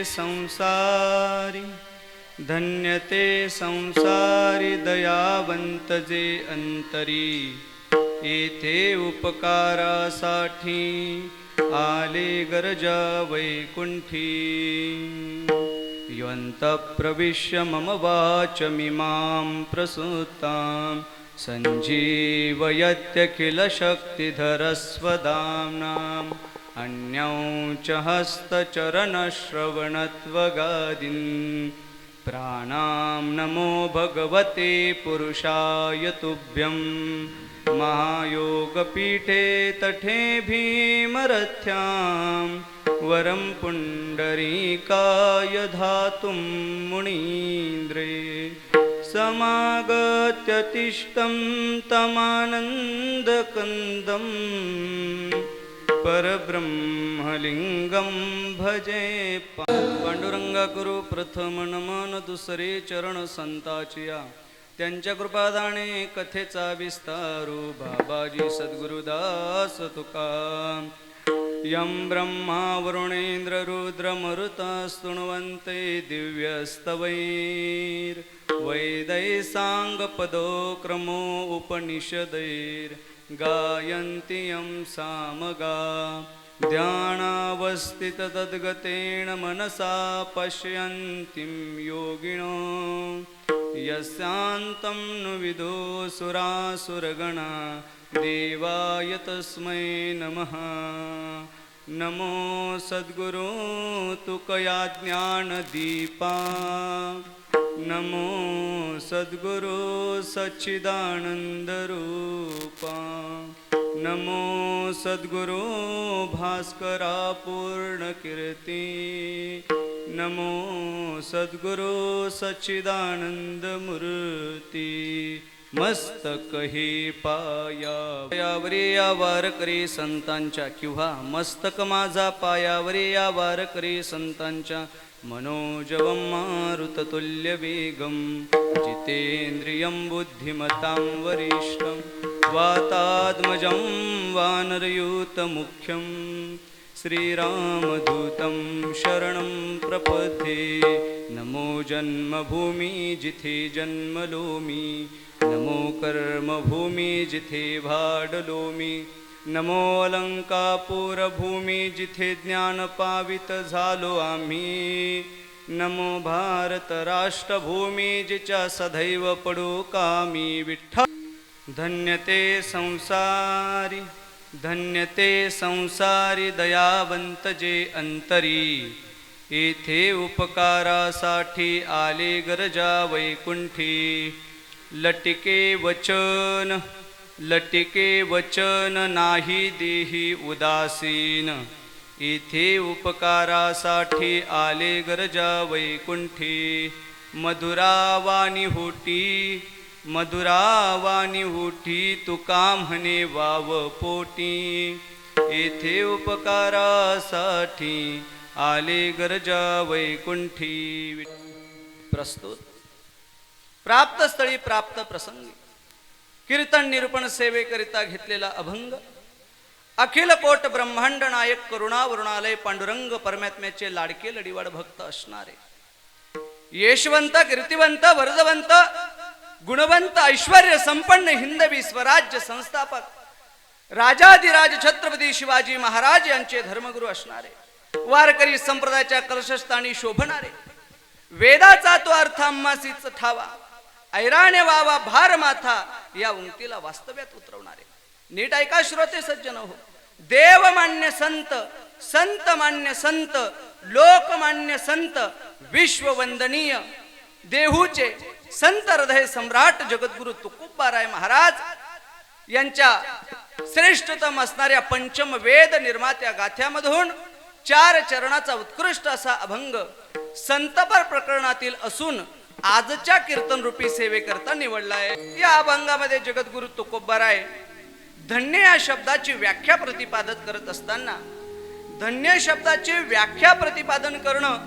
संसारी, धन्यते संसारी दयावंत जे अंतरी, येथे उपकारासाठी आले गरजा वैकुंठी। यंत प्रविश्य मम वाचमिमां प्रसूतां संजीवयत्यखिल शक्तिधरस्वदाम्नाम् अन्यं च हस्तचरणश्रवणत्वगादीन् प्राणां नमो भगवते पुरुषाय तुभ्यं। महायोगपीठे तटे भीमरथ्यां वरं पुण्डरीकाय धातुं मुनीन्द्रे। समागत्य तिष्ठं तमानन्दकन्दं परब्रह्मलिंगं भजे। पांडुरंगा करू प्रथम नमन, दुसरे चरण संताचिया त्यांच्या कृपादाने कथेचा विस्तारू। बाबाजी सद्गुरुदास तुका। यं ब्रह्मा वरुणेंद्र रुद्र मरुतस्तुण्वन्ते दिव्यस्तवैर् वैदै साङ्गपदोक्रमो उपनिषदैर्गायन्ति यं सामगा। ध्यानावस्थिततद्गतेन मनसा पश्यन्तीं योगिनो यस्यान्तं नु विदो सुरासुरगणा। देवाय तस्मै नमः। नमो सद्गुरो तुकया ज्ञानदीपा। नमो सद्गुरो सच्चिदानन्दरूपा। नमो सद्गुरो भास्करा पूर्णकीर्ति। नमो सद्गुरो सच्चिदानंदमूर्ती। मस्तक हे पायावरी या वारकरी संतांच्या, किंवा मस्तक माझा पायावरी या वारकरी संतांच्या। मनोजवं मारुततुल्य वेगं जितेन्द्रियं बुद्धिमतां वरिष्ठं वातात्मजं वानरयूतमुख्यं श्रीरामदूतं शरणं प्रपद्ये। नमो जन्मभूमि जिथे जन्मलोमी, नमो कर्मभूमि जिथे भाडलोमी। नमो अलंकापुरभूमी जिथे ज्ञान पावित झालो आम्ही। नमो भारत राष्ट्रभूमी जिच्या सदैव पडो कामी विठ्ठल। धन्यते संसारी, धन्यते संसारी दयावंत जे अंतरी, येथे उपकारासाठी आले गरजा वैकुंठी। लटिके वचन, लटिके वचन नाही देही उदासीन, येथे उपकारासाठी आले गरजा वैकुंठी। मधुरावाणी होटी, मधुरावाणी होठी तुका म्हणे वाव पोटी, येथे उपकारासाठी आले गरजा वैकुंठी। प्रस्तुत प्राप्त स्थळी प्राप्त प्रसंगी कीर्तन निरूपण सेवेकरिता घेतलेला अभंग अखिल कोट ब्रह्मांड नायक करुणा वरुणालय पांडुरंग परमात्म्याचे लाडके लडीवाड भक्त असणारे यशवंत कीर्तिवंत वरदवंत गुणवंत ऐश्वर्य संपन्न हिंदवी स्वराज्य संस्थापक राजाधिराज छत्रपती शिवाजी महाराज यांचे धर्मगुरू असणारे वारकरी संप्रदायाच्या कलशस्थानी शोभणारे वेदाचा तो अर्थ आम्हासीच ठावा ऐराणे वावा भार माथा या उंक्तीला वास्तव्यात उतरवणारे नीट ऐका श्रोते सज्जन हो देवमान्य संत संत मान्य संत लोकमान्य संत विश्ववंदनीय देहूचे संत हृदय सम्राट जगद्गुरु तुकोबाराय महाराज यांच्या श्रेष्ठतम असणाऱ्या पंचम वेद निर्मात्या गाथ्यामधून 4 चरणाचा उत्कृष्ट असा अभंग संतपर प्रकरणातील असून आजच्या कीर्तन रूपी सेवेकरता निवडला आहे। या अभंगामध्ये जगद्गुरु तुकोबाराय धन्य या शब्दाची व्याख्या प्रतिपादन करत असताना धन्य शब्दाची व्याख्या प्रतिपादन करणं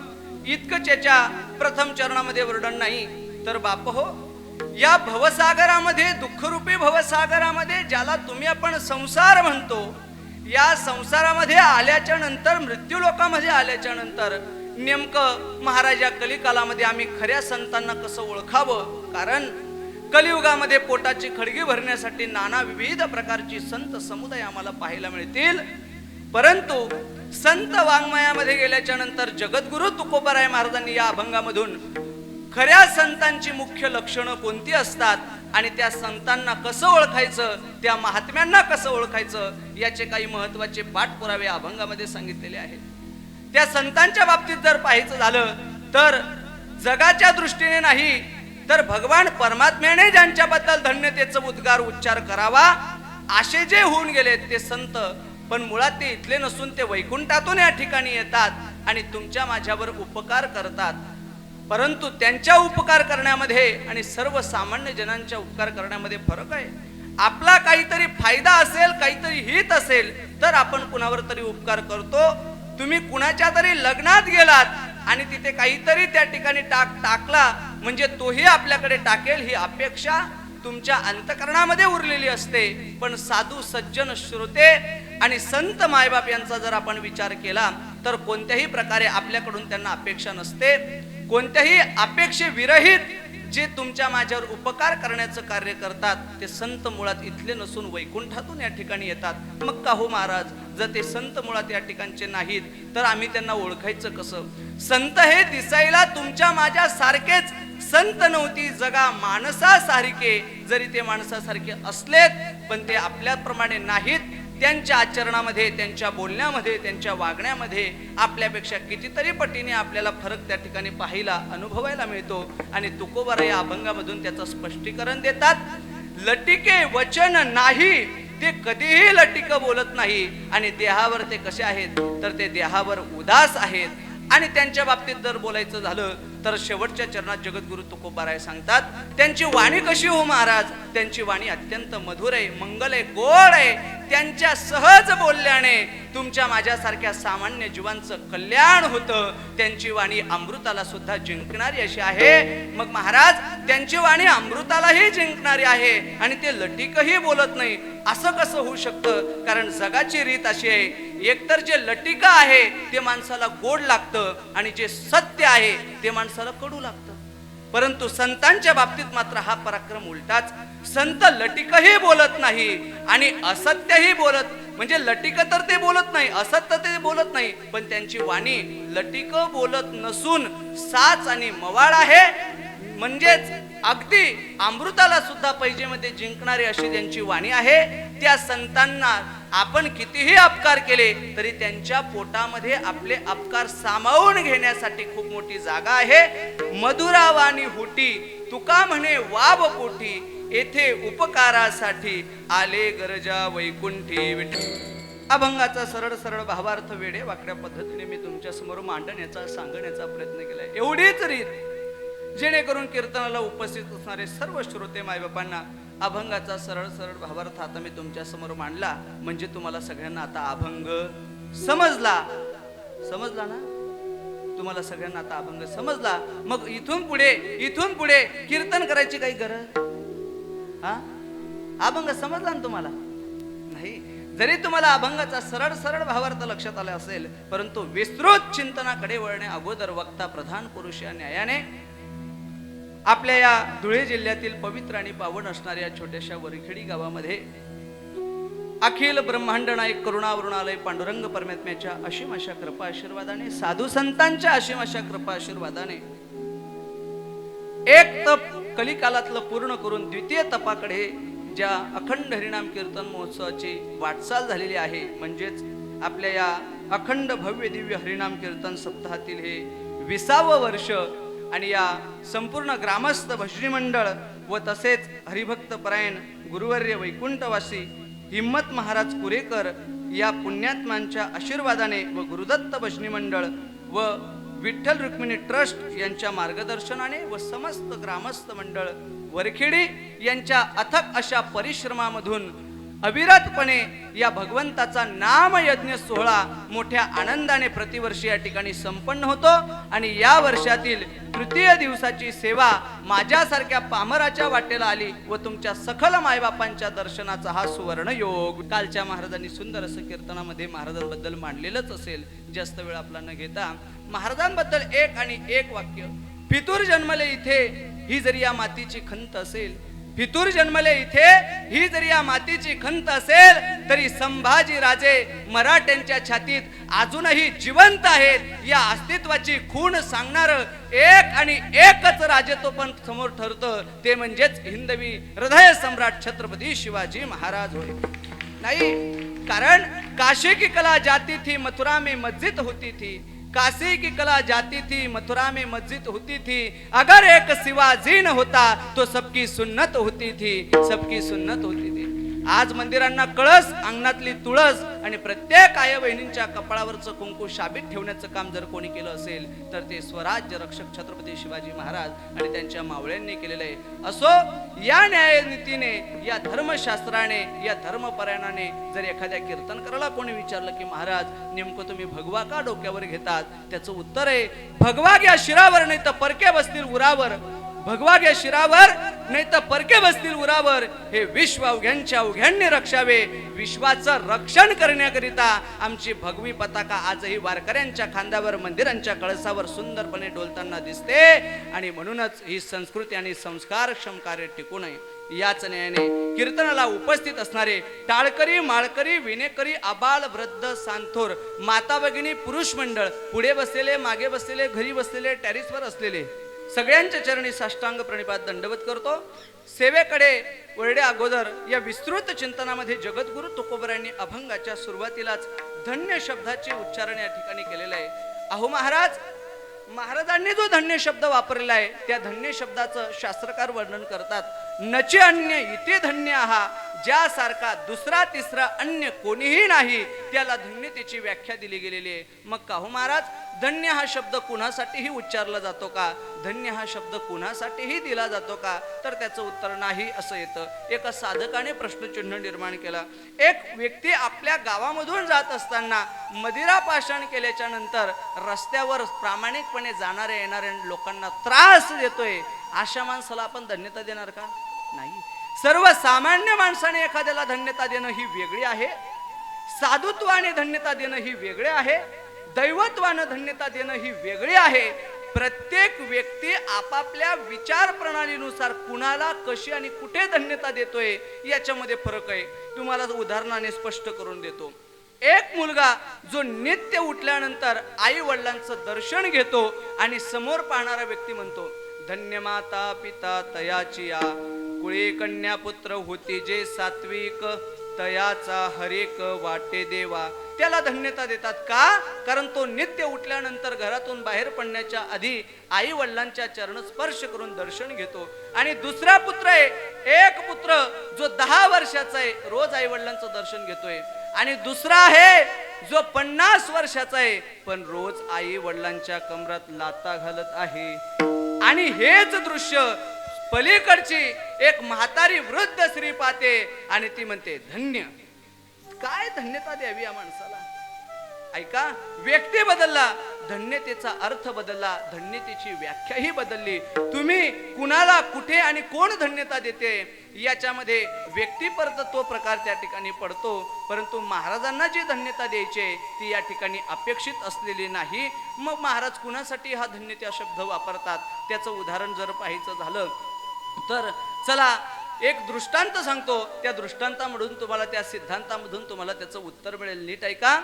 इतकंच याच्या प्रथम चरणामध्ये वर्णन नाही तर बाप हो या भवसागरामध्ये दुःखरूपी भवसागरामध्ये ज्याला तुम्ही आपण संसार म्हणतो या संसारामध्ये आल्याच्या नंतर मृत्यू लोकामध्ये आल्याच्या नंतर नेमकं महाराज या कलिकालामध्ये आम्ही खऱ्या संतांना कसं ओळखावं, कारण कलियुगामध्ये पोटाची खळगी भरण्यासाठी नाना विविध प्रकारची संत समुदाय आम्हाला पाहायला मिळतील, परंतु संत वाङ्मयामध्ये गेल्याच्या नंतर जगद्गुरु तुकोबाराय महाराजांनी या अभंगामधून खऱ्या संतांची मुख्य लक्षणं कोणती असतात आणि त्या संतांना कसं ओळखायचं, त्या महात्म्यांना कसं ओळखायचं याचे काही महत्वाचे पाठपुरावे अभंगामध्ये सांगितलेले आहेत. त्या संतांच्या बाबतीत जर पाहायचं झालं तर जगाच्या दृष्टीने नाही तर भगवान परमात्म्याने ज्यांच्याबद्दल धन्यतेचा उच्चार करावा असे जे होऊन गेले ते संत, पण मुळात ते इथले नसून ते वैकुंठातून या ठिकाणी येतात आणि तुमच्या माझ्यावर उपकार करतात. परंतु त्यांच्या उपकार करण्यामध्ये आणि सर्वसामान्य जनांच्या उपकार करण्यामध्ये फरक आहे. आपला काहीतरी फायदा असेल, काहीतरी हित असेल तर आपण कुणावर तरी उपकार करतो. तुम्ही कुणाच्या तरी लग्नात गेलात आणि तिथे काहीतरी त्या ठिकाणी टाकला म्हणजे तोही आपल्याकडे टाकेल ही अपेक्षा तुमच्या अंतकरणामध्ये उरलेली असते. पण साधू सज्जन श्रोते आणि संत मायबाप यांचा जर आपण विचार केला तर कोणत्याही प्रकारे आपल्याकडून त्यांना अपेक्षा नसते. कोणत्याही अपेक्षे विरहित जे तुमच्या माझ्यावर उपकार करण्याचं कार्य करतात ते संत मुळात इथले नसून वैकुंठातून या ठिकाणी येतात. मग का हो महाराज, जर ते संत मुळात या ठिकाणचे नाहीत तर आम्ही त्यांना ओळखायचं कसं? संत हे दिसायला तुमच्या माझ्या सारखेच संत नव्हती, जगा माणसासारखे, जरी ते माणसासारखे असलेत पण ते आपल्याप्रमाणे नाहीत. त्यांच्या आचरणामध्ये, त्यांच्या बोलण्यामध्ये, त्यांच्या वागण्यामध्ये आपल्यापेक्षा कितीतरी पटीने आपल्याला फरक त्या ठिकाणी पाहायला अनुभवायला मिळतो. आणि तुकोबाराय या अभंगामधून त्याचं स्पष्टीकरण देतात. लटिके वचन नाही, ते कधीही लटिक बोलत नाही. आणि देहावर ते कसे आहेत तर ते देहावर उदास आहेत. आणि त्यांच्या बाबतीत जर बोलायचं झालं तर शेवटच्या चरणात जगद्गुरु तुकोबाराय सांगतात त्यांची वाणी कशी हो महाराज, त्यांची वाणी अत्यंत मधुर आहे, मंगल आहे, गोड आहे. त्यांच्या सहज बोलल्याने तुमच्या माझ्यासारख्या सामान्य जीवांचं कल्याण होतं. त्यांची वाणी अमृताला सुद्धा जिंकणारी अशी आहे. मग महाराज त्यांची वाणी अमृतालाही जिंकणारी आहे आणि ते लटिकही बोलत नाही, असं कसं होऊ शकतं? कारण जगाची रीत अशी आहे, एकतर जे लटिका आहे ते माणसाला गोड लागतं आणि जे सत्य आहे ते माणसाला कडू लागतं. परंतु संतांच्या बाबतीत मात्र हा पराक्रम उलटाच. संत लटिकही बोलत नाही आणि असत्यही बोलत, म्हणजे लटिक तर ते बोलत नाही, असत्य ते बोलत नाही, पण त्यांची वाणी लटिक बोलत नसून साच आणि मवाळ आहे. म्हणजेच अगदी अमृताला सुद्धा पैजेमध्ये जिंकणारी अशी त्यांची वाणी आहे. त्या संतांना आपण कितीही अपकार केले तरी त्यांच्या पोटामध्ये आपले अपकार सामावून घेण्यासाठी खूप मोठी जागा आहे. मधुरा वाणी होती तुका म्हणे वाव पोटी, येथे उपकारासाठी आले गरजा वैकुंठी विठ्ठल. अभंगाचा सरळ सरळ भावार्थ वेडे वाकड्या पद्धतीने मी तुमच्या समोर मांडण्याचा, सांगण्याचा प्रयत्न केलाय. एवढीच रीत जेणेकरून कीर्तनाला उपस्थित असणारे सर्व श्रोते मायबापांना अभंगाचा सरळ सरळ भावार्थ आता मी तुमच्या समोर मांडला म्हणजे तुम्हाला सगळ्यांना आता अभंग समजला ना? तुम्हाला सगळ्यांना आता अभंग समजला. मग इथून पुढे कीर्तन करायची काही गरज? अभंग समजला ना तुम्हाला? नाही. जरी तुम्हाला अभंगाचा सरळ सरळ भावार्थ लक्षात आला असेल परंतु विस्तृत चिंतनाकडे वळणे अगोदर वक्ता प्रधान पुरुष या न्यायाने आपल्या या धुळे जिल्ह्यातील पवित्र आणि पावन असणाऱ्या छोट्याशा वरखेडी गावामध्ये अखिल ब्रह्मांड नायक करुणावरुणालय पांडुरंग परमात्म्याच्या असीम अशा कृपा आशीर्वादाने, साधू संतांच्या असीम अशा कृपा आशीर्वादाने एक तप कलिकालातलं पूर्ण करून द्वितीय तपाकडे ज्या अखंड हरिनाम कीर्तन महोत्सवाची वाटचाल झालेली आहे, म्हणजेच आपल्या या अखंड भव्य दिव्य हरिनाम कीर्तन सप्ताहातील हे 20वे वर्ष आणि या संपूर्ण ग्रामस्थ भजनी मंडळ व तसेच हरिभक्त परायण गुरुवर्य वैकुंठवासी हिम्मत महाराज कुरेकर या पुण्यात्मांच्या आशीर्वादाने व गुरुदत्त भजनी मंडळ व विठ्ठल रुक्मिणी ट्रस्ट यांच्या मार्गदर्शनाने व समस्त ग्रामस्थ मंडळ वरखेडी यांच्या अथक अशा परिश्रमामधून अविरतपणे या भगवंताचा नाम यज्ञ सोहळा मोठ्या आनंदाने प्रतिवर्षी या ठिकाणी संपन्न होतो आणि या वर्षातील तृतीय दिवसाची सेवा माझ्यासारख्या पामराच्या वाटेला आली व तुमच्या सखल मायबापांच्या दर्शनाचा हा सुवर्ण योग. कालच्या महाराजांनी सुंदर असं कीर्तनामध्ये महाराजांबद्दल मांडलेलंच असेल. जास्त वेळ आपला न घेता महाराजांबद्दल एक आणि एक वाक्य. फितूर जन्मले इथे ही जरी या मातीची खंत असेल, फितूर जन्मले इथे ही जरी या मातीची खंत असेल, तरी संभाजी राजे मराठ्यांच्या छातीत अजूनही जिवंत आहेत. या अस्तित्वाची खूण सांगणार एक आणि एकच राजे तो पण समोर ठरतं, ते म्हणजेच हिंदवी हृदय सम्राट छत्रपती शिवाजी महाराज होय. नाही, कारण काशी की कला जाती थी मथुरा में मस्जिद होती थी, काशी की कला जाती थी मथुरा में मस्जिद होती थी, अगर एक शिवाजी न होता तो सबकी सुन्नत होती थी, सबकी सुन्नत होती थी. आज मंदिरांना कळस, अंगणातली तुळस आणि प्रत्येक आई बहिणींच्या कपाळावरचं कुंकू शाबीत ठेवण्याचं काम जर कोणी केलं असेल तर ते स्वराज्य रक्षक छत्रपती शिवाजी महाराज आणि त्यांच्या मावळ्यांनी केलेलं आहे. असो, या न्यायनीतीने, या धर्मशास्त्राने, या धर्मपरायणाने जर एखाद्या कीर्तनकाराला कोणी विचारलं की महाराज नेमकं तुम्ही भगवा का डोक्यावर घेतात, त्याचं उत्तर आहे भगवा घ्या शिरावर नाही तर परके बसतील उरावर, भगवा घ्या शिरावर नाही तर परके बसतील उरावर. हे विश्व अवघ्यांच्या अवघ्यांनी रक्षावे, विश्वाचं रक्षण करण्याकरिता आमची भगवी पताका आजही वारकऱ्यांच्या खांद्यावर, मंदिरांच्या कळसावर सुंदरपणे डोलताना दिसते. आणि म्हणूनच ही संस्कृती आणि संस्कारक्षम कार्य टिकू नये. याच न्यायाने कीर्तनाला उपस्थित असणारे टाळकरी, माळकरी, विनेकरी, आबाल, वृद्ध, सांथोर, माता भगिनी, पुरुष मंडळ, पुढे बसलेले, मागे बसलेले, घरी बसलेले, टेरिसवर असलेले सगळ्यांच्या चरणी साष्टांग प्रणिपात दंडवत करतो. सेवेकडे वळण्या अगोदर या विस्तृत चिंतनामध्ये जगद्गुरु तुकोबरायांनी अभंगाच्या सुरुवातीलाच धन्य शब्दाचे उच्चारण या ठिकाणी केलेलं आहे. अहो महाराजांनी जो धन्य शब्द वापरलेला आहे त्या धन्य शब्दाचं शास्त्रकार वर्णन करतात. नचे अन्य इथे धन्य आहा, ज्यासारखा दुसरा तिसरा अन्य कोणीही नाही त्याला धन्यतेची व्याख्या दिली गेलेली आहे. मग का हो महाराज, धन्य हा शब्द कुणासाठीही उच्चारला जातो का, धन्य हा शब्द कुणासाठीही दिला जातो का, तर त्याचं उत्तर नाही असं येतं. एका साधकाने प्रश्नचिन्ह निर्माण केला. एक व्यक्ती आपल्या गावामधून जात असताना मदिरा पाषाण केल्याच्या नंतर रस्त्यावर प्रामाणिकपणे जाणाऱ्या येणाऱ्या लोकांना त्रास देतोय, अशा माणसाला आपण धन्यता देणार का? नाही. सर्वसामान्य माणसाने एखाद्याला धन्यता देणं ही वेगळी आहे, साधुत्वाने धन्यता देणं ही वेगळे आहे, दैवत्वानं धन्यता देणं ही वेगळी आहे. प्रत्येक व्यक्ती आपापल्या विचार प्रणालीनुसार कुणाला कशी आणि कुठे धन्यता देतोय याच्यामध्ये फरक आहे. तुम्हाला उदाहरणाने स्पष्ट करून देतो. एक मुलगा जो नित्य उठल्यानंतर आई वडिलांचं दर्शन घेतो आणि समोर पाहणारा व्यक्ती म्हणतो, धन्य माता पिता तयाची या, कुळे कन्या पुत्र होती जे सात्विक, तयाचा हरेक वाटे देवा, त्याला धन्यता देतात. का? कारण तो नित्य उठल्यानंतर घरातून बाहेर पडण्याच्या आधी आई वडिलांच्या चरण स्पर्श करून दर्शन घेतो. आणि दुसरा पुत्र आहे, एक पुत्र जो 10 वर्षाचा आहे, रोज आई वडिलांचं दर्शन घेतोय. आणि दुसरा आहे जो 50 वर्षाचा आहे, पण रोज आई वडिलांच्या कमरात लाता घालत आहे. आणि हेच दृश्य पलीकडची एक म्हातारी वृद्ध स्त्री पाहते आणि ती म्हणते धन्य. काय धन्यता द्यावी या माणसाला? ऐका, व्यक्ती बदलला, धन्यतेचा अर्थ बदलला, धन्यतेची व्याख्याही बदलली. तुम्ही कुणाला कुठे आणि कोण धन्यता देते याच्यामध्ये व्यक्तिपरत तो प्रकार त्या ठिकाणी पडतो. परंतु महाराजांना जी धन्यता द्यायची ती या ठिकाणी अपेक्षित असलेली नाही. मग महाराज कुणासाठी हा धन्यता शब्द वापरतात त्याचं उदाहरण जर पाहायचं झालं तर चला एक दृष्टांत सांगतो. त्या दृष्टांतामधून तुम्हाला, त्या सिद्धांतामधून तुम्हाला त्याचं उत्तर मिळेल. नीट ऐका.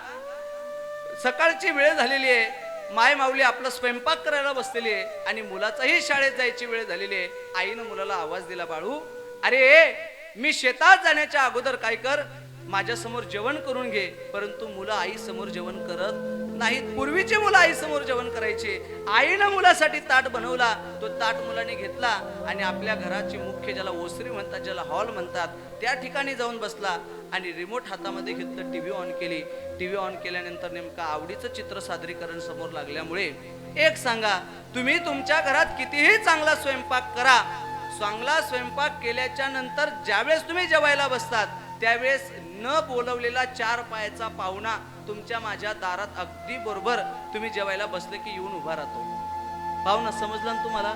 सकाळची वेळ झालेली आहे, माय माऊली आपला स्वयंपाक करायला बसलेली आहे आणि मुलाचाही शाळेत जायची वेळ झालेली आहे. आईनं मुलाला आवाज दिला, बाळू अरे मी शेतात जाण्याच्या अगोदर काय कर, माझ्या समोर जेवण करून घे. परंतु मुलं आई समोर जेवण करत नाहीत. पूर्वीची मुलं आई समोर जेवण करायचे. आईनं मुलासाठी ताट बनवला, तो ताट मुलाने घेतला आणि आपल्या घराची मुख्य, ज्याला ओसरी म्हणतात, ज्याला हॉल म्हणतात, त्या ठिकाणी जाऊन बसला आणि रिमोट हातामध्ये घेतलं, टीव्ही ऑन केली. टीव्ही ऑन केल्यानंतर नेमका आवडीचं चित्र सादरीकरण समोर लागल्यामुळे एक सांगा, तुम्ही तुमच्या घरात कितीही चांगला स्वयंपाक करा, चांगला स्वयंपाक केल्याच्या नंतर ज्यावेळेस तुम्ही जेवायला बसतात त्यावेळेस न बोलवलेला 4 पायाचा पाहुणा तुमच्या माझ्या दारात अगदी बरोबर तुम्ही जेवायला बसले की येऊन उभा राहतो. पाहुणा समजलं ना तुम्हाला?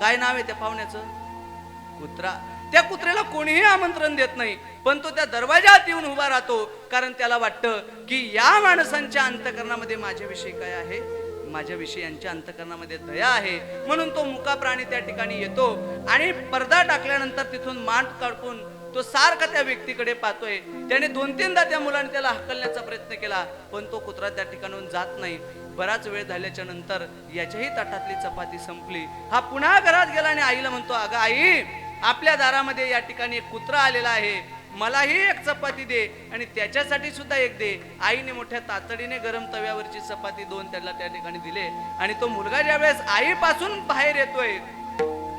काय नाव आहे त्या पाहुण्याचं? कुत्रा. त्या कुत्र्याला कोणीही आमंत्रण देत नाही, पण तो त्या दरवाजात येऊन उभा राहतो, कारण त्याला वाटतं की या माणसांच्या अंतःकरणामध्ये माझ्याविषयी काय आहे, माझ्याविषयी यांच्या अंतःकरणामध्ये दया आहे. म्हणून तो मुका प्राणी त्या ठिकाणी येतो आणि पडदा टाकल्यानंतर तिथून मान काढून तो सारखा त्या व्यक्तीकडे पाहतोय. त्याने 2-3दा त्या मुलाने त्याला हकलण्याचा प्रयत्न केला, पण तो कुत्रा त्या ठिकाणून जात नाही. बराच वेळ झाल्याच्या नंतर याच्याही ताटातली चपाती संपली. हा पुन्हा घरात गेला आणि आईला म्हणतो, अगं आई, आपल्या दारामध्ये या ठिकाणी एक कुत्रा आलेला आहे, मलाही एक चपाती दे आणि त्याच्यासाठी सुद्धा एक दे. आईने मोठ्या तातडीने गरम तव्यावरची चपाती 2 त्याला त्या ठिकाणी दिले. आणि तो मुलगा ज्यावेळेस आईपासून बाहेर येतोय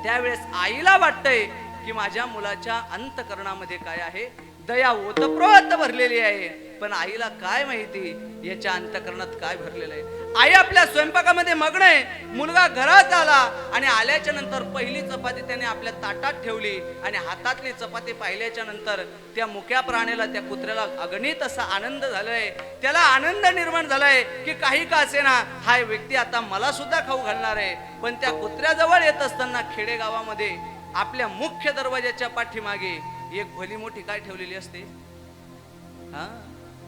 त्यावेळेस आईला वाटतंय की माझ्या मुलाच्या अंतःकरणामध्ये काय आहे, दया ओतप्रोत भरलेली आहे. पण आईला काय माहिती याच्या अंतःकरणात काय भरलेलं आहे. आई आपल्या स्वयंपाकामध्ये मग्न आहे. मुलगा घरात आला आणि आल्याच्या नंतर पहिली चपाती त्याने आपल्या ताटात ठेवली आणि हातातली चपाती पाहिल्याच्या नंतर त्या मुक्या प्राण्याला, त्या कुत्र्याला अगणित असा आनंद झालाय. त्याला आनंद निर्माण झालाय की काही का असेना हा व्यक्ती आता मला सुद्धा खाऊ घालणार आहे. पण त्या कुत्र्याजवळ येत असताना खेडेगावामध्ये आपल्या मुख्य दरवाजाच्या पाठीमागे एक भली मोठी काय ठेवलेली असते,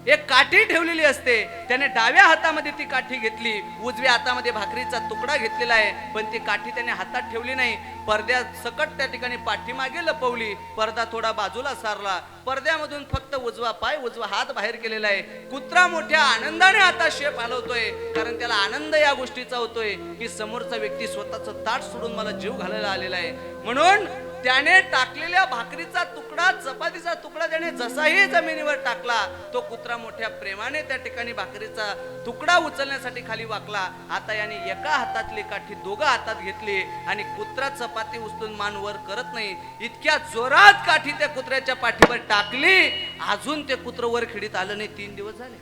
एक काठी ठेवलेली असते. त्याने डाव्या हातामध्ये ती काठी घेतली, उजव्या हातामध्ये भाकरीचा तुकडा घेतलेला आहे, पण ती काठी त्याने हातात ठेवली नाही. पडद्या सकट त्या ठिकाणी पाठीमागे लपवली. पडदा थोडा बाजूला सारला. पडद्यामधून फक्त उजवा पाय, उजवा हात बाहेर केलेला आहे. कुत्रा मोठ्या आनंदाने आता शेप हलवतोय, कारण त्याला आनंद या गोष्टीचा होतोय की समोरचा व्यक्ती स्वतःचं ताट सोडून मला जीव घालायला आलेला आहे. म्हणून त्याने टाकलेल्या भाकरीचा तुकडा, चपातीचा तुकडा त्याने जसाही जमिनीवर टाकला, तो कुत्रा मोठ्या प्रेमाने त्या ठिकाणी भाकरीचा तुकडा उचलण्यासाठी खाली वाकला. आता याने एका हातातली काठी 2 हातात घेतली आणि कुत्रा चपाती उचलून मान वर करत नाही, इतक्या जोरात काठी त्या कुत्र्याच्या पाठीवर टाकली, अजून ते कुत्र वर खिडीत आलं नाही. 3 दिवस झाले.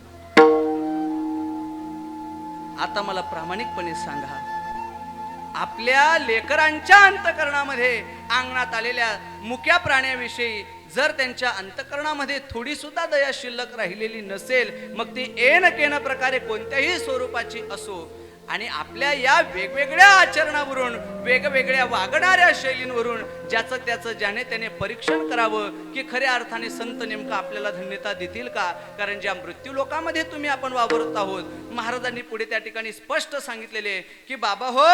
आता मला प्रामाणिकपणे सांगा, आपल्या लेकरांच्या अंतःकरणामध्ये अंगणात आलेल्या मुक्या प्राण्याविषयी जर त्यांच्या अंतःकरणामध्ये थोडी सुद्धा दया शिल्लक राहिलेली नसेल, मग ती एन प्रकारे कोणत्याही स्वरूपाची असो, आणि आपल्या या वेगवेगळ्या आचरणावरून, वेगवेगळ्या वागणाऱ्या शैलींवरून ज्याचं त्याचं ज्याने त्याने परीक्षण करावं की खऱ्या अर्थाने संत नेमकं आपल्याला धन्यता देतील का. कारण ज्या मृत्यू लोकामध्ये तुम्ही आपण वावरत आहोत, महाराजांनी पुढे त्या ठिकाणी स्पष्ट सांगितलेले की बाबा हो,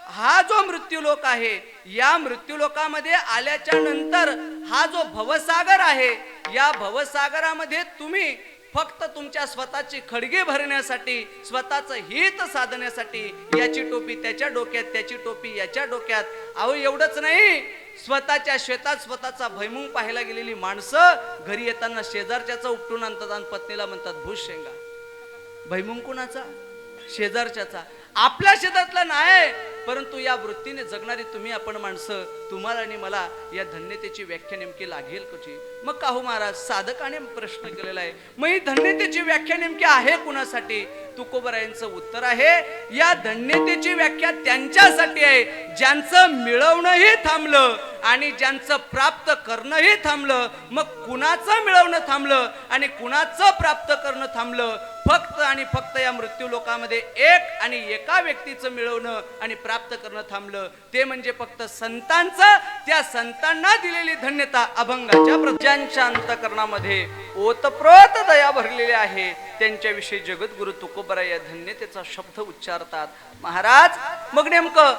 हा जो मृत्यू लोक आहे, या मृत्यू लोकामध्ये आल्याच्या नंतर हा जो भवसागर आहे, या भवसागरामध्ये तुम्ही फक्त तुमच्या स्वतःची खडगी भरण्यासाठी, स्वतःचं हित साधण्यासाठी याची टोपी त्याच्या डोक्यात, त्याची टोपी याच्या डोक्यात. अहो एवढंच नाही, स्वतःच्या शेतात स्वतःचा भैमुंग पाहायला गेलेली माणसं घरी येताना शेजारच्याचा उपटून आणतात आणि पत्नीला म्हणतात भूस शेंगा. भैमुंग कुणाचा? शेजारच्याचा. आपल्या शेतातला नाही, परंतु या वृत्तीने जगणारी तुम्ही आपण माणसं, तुम्हाला आणि मला या धन्यतेची व्याख्या नेमकी लागेल कशी? मग का हो महाराज, साधकाने प्रश्न केलेला आहे, मग ही धन्यतेची व्याख्या नेमकी आहे कुणासाठी? तुकोबरायांचं उत्तर आहे, या धन्यतेची व्याख्या त्यांच्यासाठी आहे ज्यांचं मिळवणंही थांबलं आणि ज्यांचं प्राप्त करणंही थांबलं. मग कुणाचं मिळवणं थांबलं आणि कुणाचं प्राप्त करणं थांबलं? फक्त आणि फक्त या मृत्यू लोकामध्ये एक आणि एका व्यक्तीचं मिळवणं आणि प्राप्त करणं थांबलं, ते म्हणजे फक्त संतांचं. त्या संतांना दिलेली धन्यता अभंगाच्या प्रज्ञांच्या अंतःकरणामध्ये ओतप्रोत दया भरलेली आहे. त्यांच्याविषयी जगद्गुरु तुकोबरा या धन्यतेचा शब्द उच्चारतात. महाराज, मग नेमकं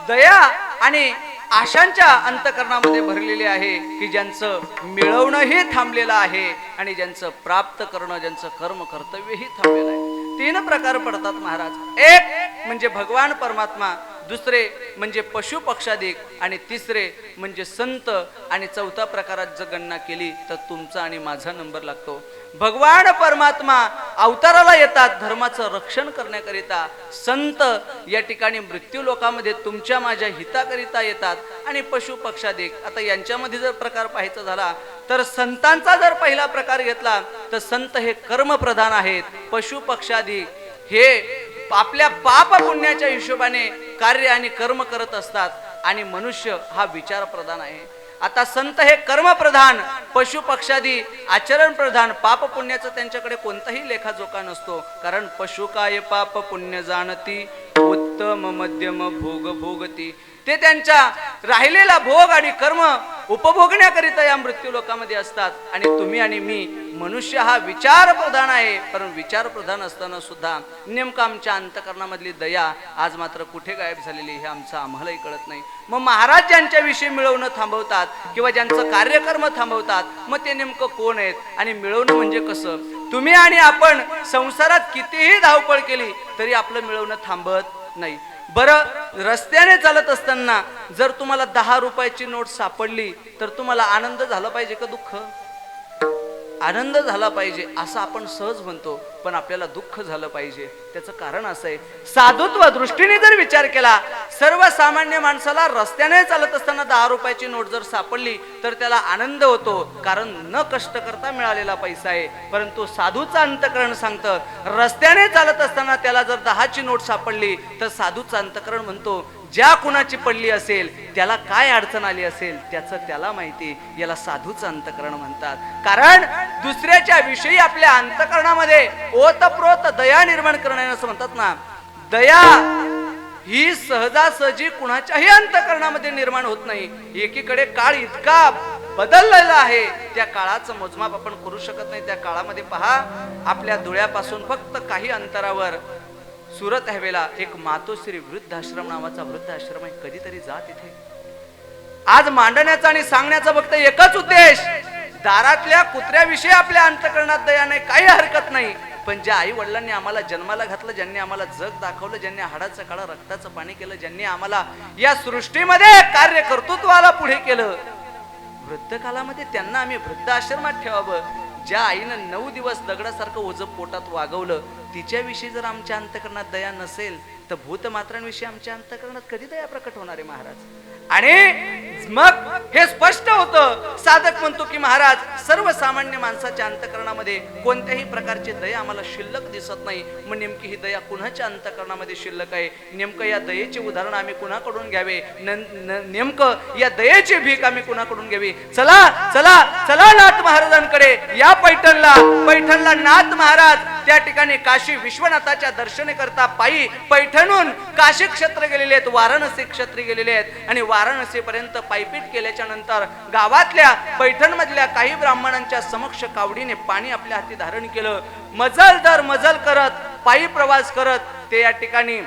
दया आणि आशांच्या अंतःकरणामध्ये भरलेले आहे की ज्यांचं मिळवणंही थांबलेलं आहे आणि ज्यांचं प्राप्त करणं, ज्यांचं कर्म कर्तव्यही थांबलेलं आहे. 3 प्रकार पडतात महाराज. एक म्हणजे भगवान परमात्मा, दुसरे म्हणजे पशु पक्षादिक, आणि तिसरे म्हणजे संत, आणि चौथा प्रकारात जर गणना केली तर तुमचा आणि माझा नंबर लागतो. भगवान परमात्मा अवताराला येतात धर्माचं रक्षण करण्याकरिता. संत या ठिकाणी मृत्यू लोकामध्ये तुमच्या माझ्या हिताकरिता येतात. आणि पशु पक्षादिक, आता यांच्यामध्ये जर प्रकार पाहायचा झाला तर संतांचा जर पहिला प्रकार घेतला तर संत हे कर्मप्रधान आहेत. पशु पक्षादिक हे आपल्या पाप पुण्याच्या हिशोबाने कार्य आणि कर्म करत असतात, आणि मनुष्य हा विचार प्रधान आहे. आता संत हे कर्मप्रधान, पशु पक्षादी आचरण प्रधान, पाप पुण्याचं त्यांच्याकडे कोणताही लेखाजोखा नसतो. कारण पशु काय पाप पुण्य जाणती, उत्तम मध्यम भोग भोगती. ते त्यांच्या राहिलेला भोग आणि कर्म उपभोगण्याकरिता या मृत्यू लोकामध्ये असतात. आणि तुम्ही आणि मी मनुष्य हा विचार प्रधान आहे, परंतु विचार प्रधान असताना सुद्धा नेमकं आमच्या अंतकरणामधली दया आज मात्र कुठे गायब झालेली हे आमचं आम्हालाही कळत नाही. मग महाराज ज्यांच्याविषयी मिळवणं थांबवतात किंवा ज्यांचं कार्यकर्म थांबवतात, मग ते नेमकं कोण आहेत आणि मिळवणं म्हणजे कसं? तुम्ही आणि आपण संसारात कितीही धावपळ केली तरी आपलं मिळवणं थांबत नाही. बरं, रस्त्याने चालत असताना जर तुम्हाला 10 रुपयाची नोट सापडली तर तुम्हाला आनंद झाला पाहिजे का दुःख? आनंद झाला पाहिजे असं आपण सहज म्हणतो, पण आपल्याला दुःख झालं पाहिजे. त्याचं कारण असं आहे, साधुत्व दृष्टीने जर विचार केला, सर्वसामान्य माणसाला रस्त्याने चालत असताना 10 रुपयाची नोट जर सापडली तर त्याला आनंद होतो, कारण न कष्ट करता मिळालेला पैसा आहे. परंतु साधूचं अंतकरण सांगतं, रस्त्याने चालत असताना त्याला जर 10ची नोट सापडली तर साधूचं अंतकरण म्हणतो, ज्या कुणाची पडली असेल त्याला काय अडचण आली असेल त्याचं त्याला माहिती. याला साधूचं अंतकरण म्हणतात. कारण दुसऱ्याच्या विषयी आपल्या अंतकरणामध्ये ओतप्रोत दया निर्माण करणे असं म्हणतात ना. दया ही सहजासहजी कुणाच्याही अंतकरणामध्ये निर्माण होत नाही. एकीकडे काळ इतका बदललेला आहे, त्या काळाचं मोजमाप आपण करू शकत नाही. त्या काळामध्ये पहा, आपल्या धुळ्यापासून फक्त काही अंतरावर सुरत हवेला एक मातोश्री वृद्धाश्रम नावाचा वृद्धाश्रम आहे. कधीतरी जा तिथे. आज मांडण्याचा आणि सांगण्याचा फक्त एकच उद्देश, दारातल्या कुत्र्याविषयी आपल्या अंतकरणात दया नाही, काही हरकत नाही. पण ज्या आई वडिलांनी आम्हाला जन्माला घातलं, ज्यांनी आम्हाला जग दाखवलं, ज्यांनी हाडाचं काळं रक्ताचं पाणी केलं, ज्यांनी आम्हाला या सृष्टीमध्ये कार्य कर्तृत्वाला पुढे केलं, वृद्ध कालामध्ये त्यांना आम्ही वृद्धाश्रमात ठेवावं. ज्या आईनं 9 दिवस दगडासारखं ओझं पोटात वागवलं, तिच्याविषयी जर आमच्या अंतकरणात दया नसेल तर भूतमात्रांविषयी आमच्या अंतकरणात कधी दया प्रकट होणार आहे महाराज? आणि मग हे स्पष्ट होतं. साधक म्हणतो की महाराज, सर्वसामान्य माणसाच्या अंतकरणामध्ये कोणत्याही प्रकारची दया आम्हाला शिल्लक दिसत नाही. मग नेमकी ही दया कुणाच्या अंतकरणामध्ये शिल्लक आहे? नेमकं या दयेचे उदाहरण आम्ही कुणाकडून घ्यावे? नेमकं या दयेची भीक आम्ही कुणाकडून घ्यावी? चला चला चला नाथ महाराजांकडे या. पैठणला नाथ महाराज त्या ठिकाणी काशी विश्वनाथाच्या दर्शने करता पायी पैठणहून काशी क्षेत्र गेलेले आहेत, वाराणसी क्षेत्री गेलेले आहेत. आणि वाराणसी पर्यंत पायपीट केल्याच्या नंतर गावातल्या पैठण मधल्या काही ब्राह्मणांच्या समक्ष कावडीने पाणी आपल्या हाती धारण केलं. मजल दर मजल करत पायी प्रवास करत ते या ठिकाणी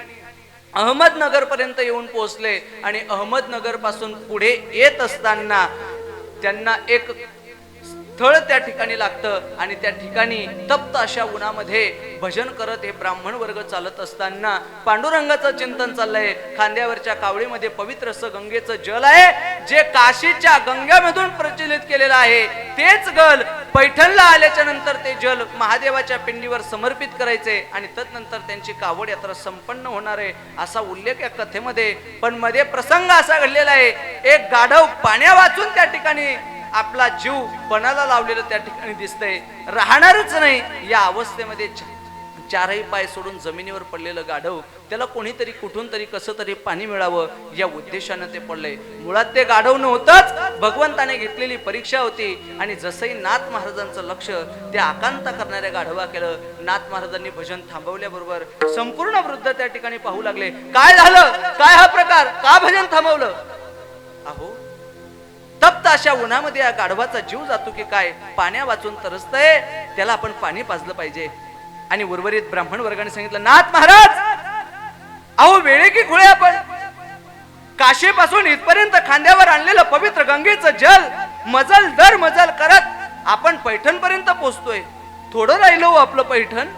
अहमदनगर पर्यंत येऊन पोहोचले. आणि अहमदनगर पासून पुढे येत असताना त्यांना एक स्थळ त्या ठिकाणी लागतं आणि त्या ठिकाणी तप्त अशा उन्हामध्ये भजन करत हे ब्राह्मण वर्ग चालत असताना पांडुरंगाचं चिंतन चाललंय. खांद्यावरच्या कावडीमध्ये पवित्र असं गंगेचं जल आहे, जे काशीच्या गंगेमधून प्रचलित केलेलं आहे. तेच जल पैठणला आल्याच्या नंतर ते जल महादेवाच्या पिंडीवर समर्पित करायचे आणि तदनंतर त्यांची कावड यात्रा संपन्न होणार आहे असा उल्लेख या कथेमध्ये. पण मध्ये प्रसंग असा घडलेला आहे, एक गाढव पाण्या वाचून त्या ठिकाणी आपला जीव पणाला लावलेलं त्या ठिकाणी दिसतंय. राहणारच नाही या अवस्थेमध्ये चारही पाय सोडून जमिनीवर पडलेलं गाढव, त्याला कोणीतरी कुठून तरी कसं तरी पाणी मिळावं या उद्देशानं ते पडलंय. मुळात ते गाढव नव्हतंच, भगवंताने घेतलेली परीक्षा होती. आणि जसंही नाथ महाराजांचं लक्ष त्या आकांता करणाऱ्या गाढवा केलं, नाथ महाराजांनी भजन थांबवल्याबरोबर संपूर्ण वृद्ध त्या ठिकाणी पाहू लागले. काय झालं, काय हा प्रकार, का भजन थांबवलं? अहो, तप्त अशा उन्हामध्ये या गाढवाचा जीव जातो की काय? पाण्या वाचून तरसतंय, त्याला आपण पाणी पाजलं पाहिजे. आणि उर्वरित ब्राह्मण वर्गाने सांगितलं, नाथ महाराज, अहो वेळे की खुळे, आपण काशीपासून इथपर्यंत खांद्यावर आणलेलं पवित्र गंगेचं जल मजल दर मजल करत आपण पैठण पर्यंत पोहोचतोय. थोडं राहिलो आपलं पैठण.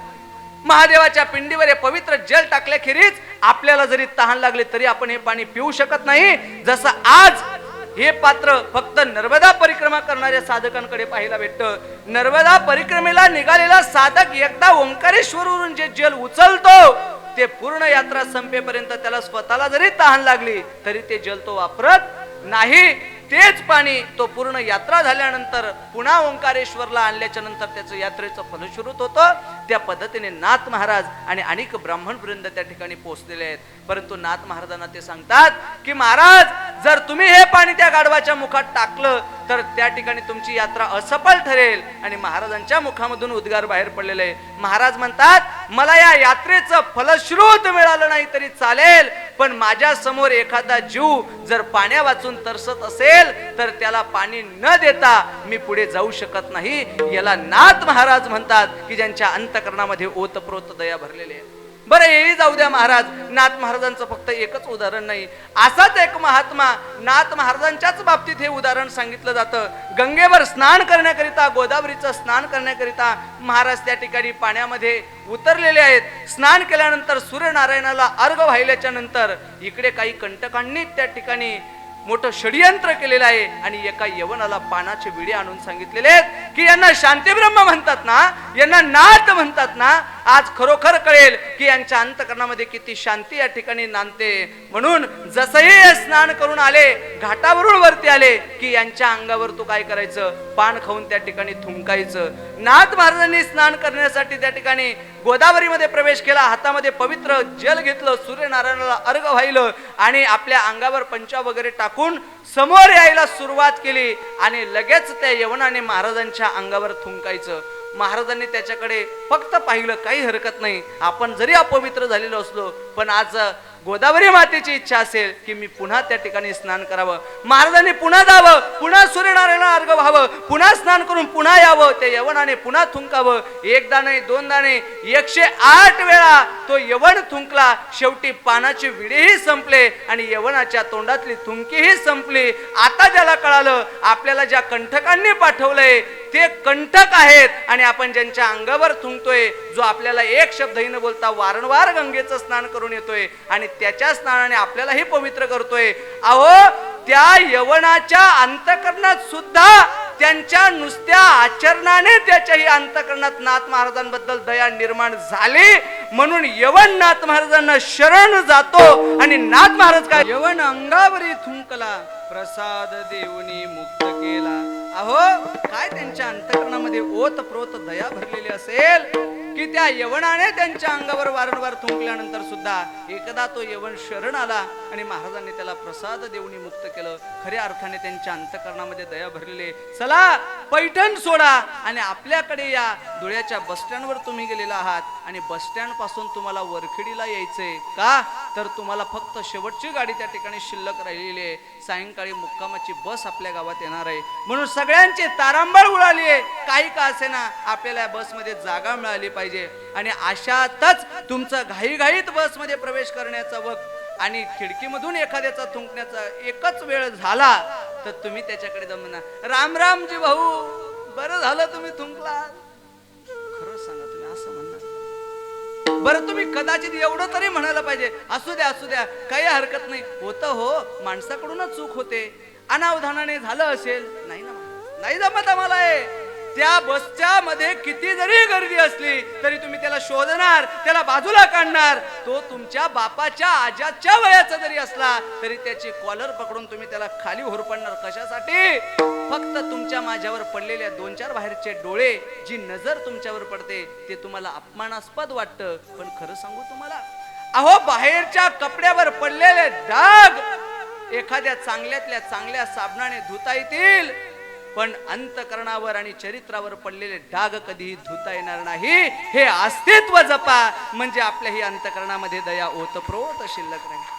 महादेवाच्या पिंडीवर हे पवित्र जल टाकल्याखेरीज आपल्याला जरी तहान लागले तरी आपण हे पाणी पिऊ शकत नाही. जसं आज हे पात्र फक्त नर्मदा परिक्रमा करणाऱ्या साधकांकडे पाहायला भेटतं. नर्मदा परिक्रमेला निघालेला साधक एकदा ओंकारेश्वरवरून जे जल उचलतो ते पूर्ण यात्रा संपेपर्यंत त्याला स्वतःला जरी तहान लागली तरी ते जल तो वापरत नाही. तेच पाणी तो पूर्ण यात्रा झाल्यानंतर पुन्हा ओंकारेश्वरला आणल्याच्या नंतर त्याचं यात्रेचं फलश्रुत होतं. त्या पद्धतीने नाथ महाराज आणि अनेक ब्राह्मण वृंद त्या ठिकाणी पोहोचलेले आहेत. परंतु नाथ महाराजांना ते सांगतात की महाराज, जर तुम्ही हे पाणी त्या गाढवाच्या मुखात टाकलं तर त्या ठिकाणी तुमची यात्रा असफल ठरेल. आणि महाराजांच्या मुखामधून उद्गार बाहेर पडलेले आहे. महाराज म्हणतात मला या यात्रेचं फलश्रुत मिळालं नाही तरी चालेल, पण माझ्या समोर एखादा जीव जर पाण्या वाचून तरसत असेल तर त्याला पाणी न देता मी पुढे जाऊ शकत नाही. याला नाथ महाराज म्हणतात की ज्यांच्या अंतकरणामध्ये ओतप्रोत दया भरलेली आहे. बरं हे जाऊ द्या महाराज, नाथ महाराजांचं फक्त एकच उदाहरण नाही, असाच एक महात्मा नाथ महाराजांच्याच बाबतीत हे उदाहरण सांगितलं जातं. गंगेवर स्नान करण्याकरिता, गोदावरीचं स्नान करण्याकरिता महाराज त्या ठिकाणी पाण्यामध्ये उतरलेले आहेत. स्नान केल्यानंतर सूर्यनारायणाला अर्घ वाहिल्याच्या नंतर इकडे काही कंटकांनी त्या ठिकाणी मोठं षडयंत्र केलेलं आहे आणि एका यवनाला पानाचे विडे आणून सांगितलेले आहेत की यांना शांतीब्रह्म म्हणतात ना, यांना नाथ म्हणतात ना. आज खरोखर कळेल की यांच्या अंतकरणामध्ये किती शांती या ठिकाणी नांदते. म्हणून जसंही हे स्नान करून आले, घाटावरून वरती आले की यांच्या अंगावर तू काय करायचं, पान खाऊन त्या ठिकाणी थुंकायचं. नाथ महाराजांनी स्नान करण्यासाठी त्या ठिकाणी गोदावरीमध्ये प्रवेश केला, हातामध्ये पवित्र जल घेतलं, सूर्यनारायणाला अर्घ वाहिलं आणि आपल्या अंगावर पंचा वगैरे टाकून समोर यायला सुरुवात केली आणि लगेच त्या यवनाने महाराजांच्या अंगावर थुंकायचं. महाराजांनी त्याच्याकडे फक्त पाहिलं, काही हरकत नाही, आपण जरी अपवित्र झालेलो असलो पण आज गोदावरी मातेची इच्छा असेल की मी पुन्हा त्या ठिकाणी स्नान करावं. महाराजांनी पुन्हा जावं, पुन्हा सूर्यनारायणाला अर्घ व्हावं, पुन्हा स्नान करून पुन्हा यावं, त्या यवनाने पुन्हा थुंकावं. एकदा नाही, दोनदा नाही, 108 वेळा तो यवन थुंकला. शेवटी पानाचे विडेही संपले आणि यवनाच्या तोंडातली थुंकीही संपली. आता ज्याला कळालं आपल्याला ज्या कंठकांनी पाठवलंय ते कंठक आहेत आणि आपण ज्यांच्या अंगावर थुंकतोय, जो आपल्याला एक शब्दही न बोलता वारंवार गंगेचं स्नान करून येतोय आणि त्याच्या स्नानाने आपल्यालाही पवित्र करतोय. अहो त्या यवनाच्या अंतकरणात सुद्धा त्यांच्या नुसत्या आचरणाने त्याच्याही अंतकरणात नाथ महाराजांबद्दल दया निर्माण झाली. म्हणून यवन नाथ महाराजांना शरण जातो आणि नाथ महाराज काय, यवन अंगावरी थुंकला, प्रसाद देऊनी मुक्त केला. अहो काय त्यांच्या अंतकरणामध्ये ओतप्रोत दया भरलेली असेल की त्या यवनाने त्यांच्या अंगावर वारंवार थुंकल्यानंतर सुद्धा एकदा तो यवन शरण आला आणि महाराजांनी त्याला प्रसाद देऊनी मुक्त केलं. खऱ्या अर्थाने त्यांच्या अंतकरणामध्ये दया भरलेली. चला पैठण सोडा आणि आपल्याकडे या धुळ्याच्या बस स्टँडवर तुम्ही गेलेला आहात आणि बस स्टँड पासून तुम्हाला वरखेडीला यायचंय का, तर तुम्हाला फक्त शेवटची गाडी त्या ठिकाणी शिल्लक राहिलेली आहे. सायंकाळी मुक्कामाची बस आपल्या गावात येणार आहे. म्हणून सगळ्यांची तारांबळ उडाली आहे. काही का असेना आपल्याला बसमध्ये जागा मिळाली पाहिजे आणि अशातच तुमचं घाईघाईत बसमध्ये प्रवेश करण्याचा वक्त आणि खिडकीमधून एखाद्याचा थुंकण्याचा एकच वेळ झाला तर तुम्ही त्याच्याकडे जमना, राम राम जी भाऊ, बरं झालं तुम्ही थुंकला. खरं सांगा तुम्ही असं म्हणणार? बरं तुम्ही कदाचित एवढं तरी म्हणायला पाहिजे, असू द्या असू द्या, काही हरकत नाही, होतं हो, माणसाकडूनच चूक होते, अनावधानाने झालं असेल. नाही ना, नाही जमत आम्हाला हे. त्या बसच्या मध्ये किती जरी गर्दी असली तरी तुम्ही त्याला शोधणार, त्याला बाजूला काढणार. तो तुमच्या बापाच्या आजाच्या वयाचा जरी असला तरी त्याची कॉलर पकडून तुम्ही त्याला खाली होरपडणार. कशासाठी? फक्त तुमच्या माझ्यावर पडलेल्या 2-4 बाहेरचे डोळे, जी नजर तुमच्यावर पडते ते तुम्हाला अपमानास्पद वाटतं. पण खरं सांगू तुम्हाला, अहो बाहेरच्या कपड्यावर पडलेले डाग एखाद्या चांगल्यातल्या चांगल्या साबणाने धुता येतील, पण अंतकरणावर आणि चरित्रावर पडलेले डाग कधीही धुता येणार नाही. हे अस्तित्व जपा, म्हणजे आपल्याही अंतकरणामध्ये दया ओतप्रोत शिल्लक राहील.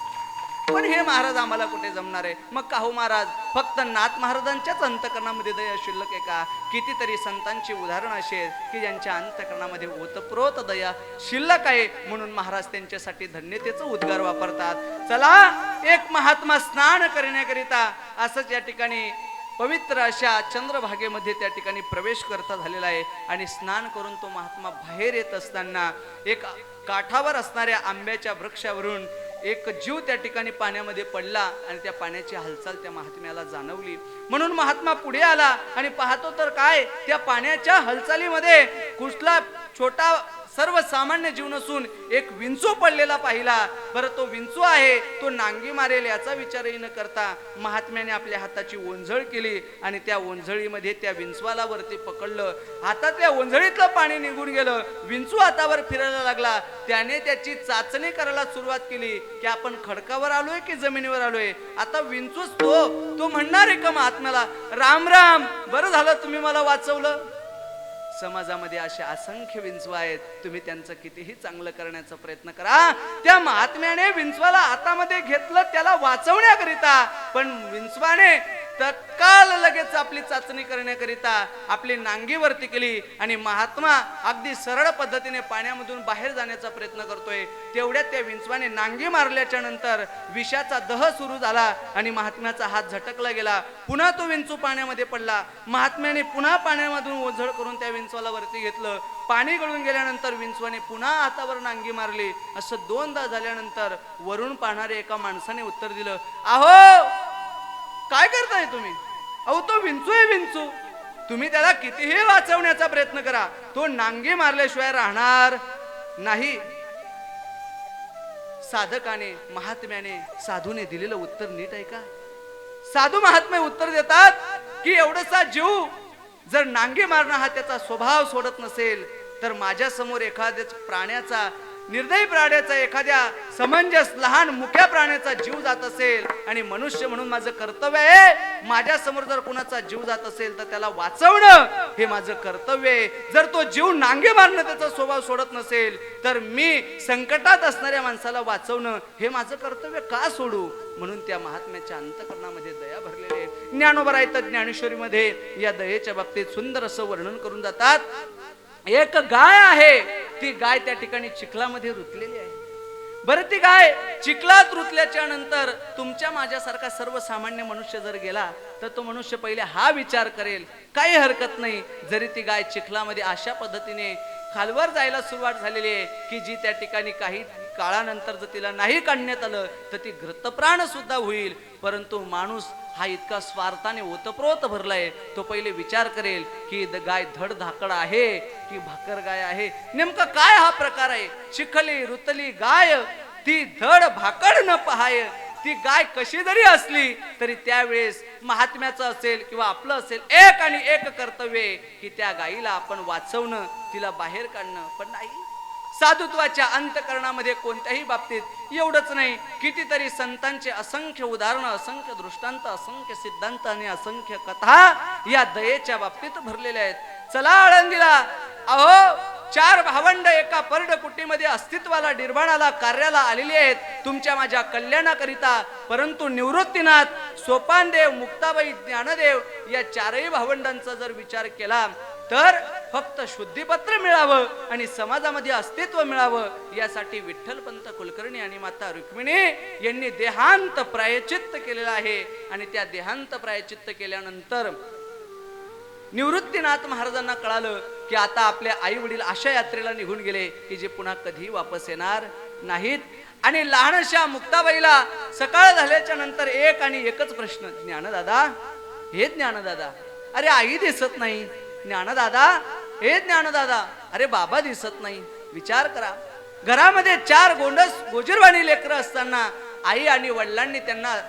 पण हे महाराज आम्हाला कुठे जमणार आहे? मग का हो महाराज, फक्त नाथ महाराजांच्याच अंतकरणामध्ये दया शिल्लक आहे का? कितीतरी संतांची उदाहरण अशी आहेत की ज्यांच्या अंतकरणामध्ये ओतप्रोत दया शिल्लक आहे. म्हणून महाराज त्यांच्यासाठी धन्यतेचं उद्गार वापरतात. चला, एक महात्मा स्नान करण्याकरिता असंच या ठिकाणी पवित्र अशा चंद्रभागेमध्ये त्या ठिकाणी प्रवेश करता झालेला आहे आणि स्नान करून तो महात्मा बाहेर येत असताना एक काठावर असणाऱ्या आंब्याच्या वृक्षावरून एक जीव त्या ठिकाणी पाण्यामध्ये पडला आणि त्या पाण्याची हालचाल त्या महात्म्याला जाणवली. म्हणून महात्मा पुढे आला आणि पाहतो तर काय, त्या पाण्याच्या हालचालीमध्ये कुठला छोटा सर्वसामान्य जीव नसून एक विंचू पडलेला पाहिला. बरं तो विंचू आहे तो नांगी मारेल याचा विचारही न करता महात्म्याने आपल्या हाताची ओंझळ केली आणि त्या ओंझळीमध्ये त्या विंचवाला वरती पकडलं. हातातल्या ओंझळीतलं पाणी निघून गेलं. विंचू हातावर फिरायला लागला. त्याने त्याची चाचणी करायला सुरुवात केली की आपण खडकावर आलोय की जमिनीवर आलोय. आता विंचूच तो म्हणणार आहे का महात्म्याला, राम राम, बरं झालं तुम्ही मला वाचवलं. समाजामध्ये असे असंख्य विंचू आहेत. तुम्ही त्यांचं कितीही चांगलं करण्याचा प्रयत्न करा. त्या महात्म्याने विंचवाला हातामध्ये घेतलं त्याला वाचवण्याकरिता, पण विंचवाने तत्काळ लगेच आपली चाचणी करण्याकरिता आपली नांगी वरती केली आणि महात्मा अगदी सरळ पद्धतीने पाण्यामधून बाहेर जाण्याचा प्रयत्न करतोय. तेवढ्यात त्या विंचवाने नांगी मारल्याच्या नंतर विषाचा दह सुरू झाला आणि महात्म्याचा हात झटकला गेला. पुन्हा तो विंचू पाण्यामध्ये पडला. महात्म्याने पुन्हा पाण्यामधून ओझळ करून त्या विंचवाला वरती घेतलं. पाणी गळून गेल्यानंतर विंचवाने पुन्हा हातावर नांगी मारली. असं दोनदा झाल्यानंतर वरून पाहणारे एका माणसाने उत्तर दिलं, अहो काय करताय तुम्ही? अहो तो विंचू आहे विंचू. तुम्ही त्याला कितीही वाचवण्याचा प्रयत्न करा, तो नांगी मारल्याशिवाय राहणार नाही. साधकाने महात्म्याने साधूने दिलेलं उत्तर नीट ऐका. साधू महात्मे उत्तर देतात की एवढासा जीव जर नांगी मारणं हा त्याचा स्वभाव सोडत नसेल तर माझ्या समोर एखाद्या प्राण्याचा, निर्दयी प्राण्याचा, एखाद्या समंजस लहान मुक्या प्राण्याचा जीव जात असेल आणि मनुष्य म्हणून माझं कर्तव्य आहे, माझ्या समोर जर कोणाचा जीव जात असेल तर त्याला वाचवणं हे माझं कर्तव्य आहे. जर तो जीव नांगे मारणं त्याचा स्वभाव सोडत नसेल तर मी संकटात असणाऱ्या माणसाला वाचवणं हे माझं कर्तव्य का सोडू? म्हणून त्या महात्म्याच्या अंतःकरणामध्ये दया भरलेली आहे. ज्ञानोबा रायतात ज्ञानेश्वरीमध्ये या दयेच्या बाबतीत सुंदर असं वर्णन करून जातात. एक गाय आहे, ती गाय त्या ठिकाणी चिखलामध्ये रुतलेली आहे. बरं ती गाय चिखलात रुतल्याच्या नंतर तुमच्या माझ्यासारखा सर्वसामान्य मनुष्य जर गेला तर तो मनुष्य पहिले हा विचार करेल, काही हरकत नाही जरी ती गाय चिखलामध्ये अशा पद्धतीने खालवर जायला सुरुवात झालेली आहे की जी त्या ठिकाणी काही काळानंतर जर तिला नाही काढण्यात आलं तर ती घृतप्राण सुद्धा होईल. परंतु माणूस हा इतका स्वार्थाने ओतप्रोत भरलाय, तो पहिले विचार करेल की गाय धड धाकड आहे की भाकर गाय आहे, नेमका काय हा प्रकार आहे. चिखली रुतली गाय ती धड भाकड न पहाय. ती गाय कशी जरी असली तरी त्यावेळेस महात्म्याचं असेल किंवा आपलं असेल एक आणि एक कर्तव्य की त्या गायीला आपण वाचवणं, तिला बाहेर काढणं. पण नाही, साधुत्वाच्या अंतःकरणामध्ये कोणत्याही बाबतीत एवढंच नाही, कितीतरी संतांचे असंख्य उदाहरणं, असंख्य दृष्टांत, असंख्य सिद्धांत आणि असंख्य कथा या दयेच्या बाबतीत भरलेल्या आहेत. चला आळंदीला, अहो 4 भावंड एका पर्ड कुटीमध्ये अस्तित्वाला, निर्वाणाला, कार्याला आलेली आहेत तुमच्या माझ्या कल्याणाकरिता. परंतु निवृत्तीनाथ, सोपानदेव, मुक्ताबाई, ज्ञानदेव या 4ही भावंडांचा जर विचार केला तर फक्त शुद्धीपत्र मिळावं आणि समाजामध्ये अस्तित्व मिळावं यासाठी विठ्ठलपंत कुलकर्णी आणि माता रुक्मिणी यांनी देहांत प्रायचित्त केलेला आहे. आणि त्या देहांत प्रायचित्त केल्यानंतर निवृत्तीनाथ महाराजांना कळालं की आता आपले आई वडील अशा यात्रेला निघून गेले की जे पुन्हा कधी वापस येणार नाहीत. आणि लहानशा मुक्ताबाईला सकाळ झाल्याच्या नंतर एक आणि एकच प्रश्न, ज्ञानदादा, हे ज्ञानदादा, अरे आई दिसत नाही. ज्ञानदादा, हे ज्ञानदादा, अरे बाबा दिसत नाही. विचार करा, घरामध्ये 4 गोंडस गोजीरवाणी लेकरं असताना आई आणि वडिलांनी त्यांना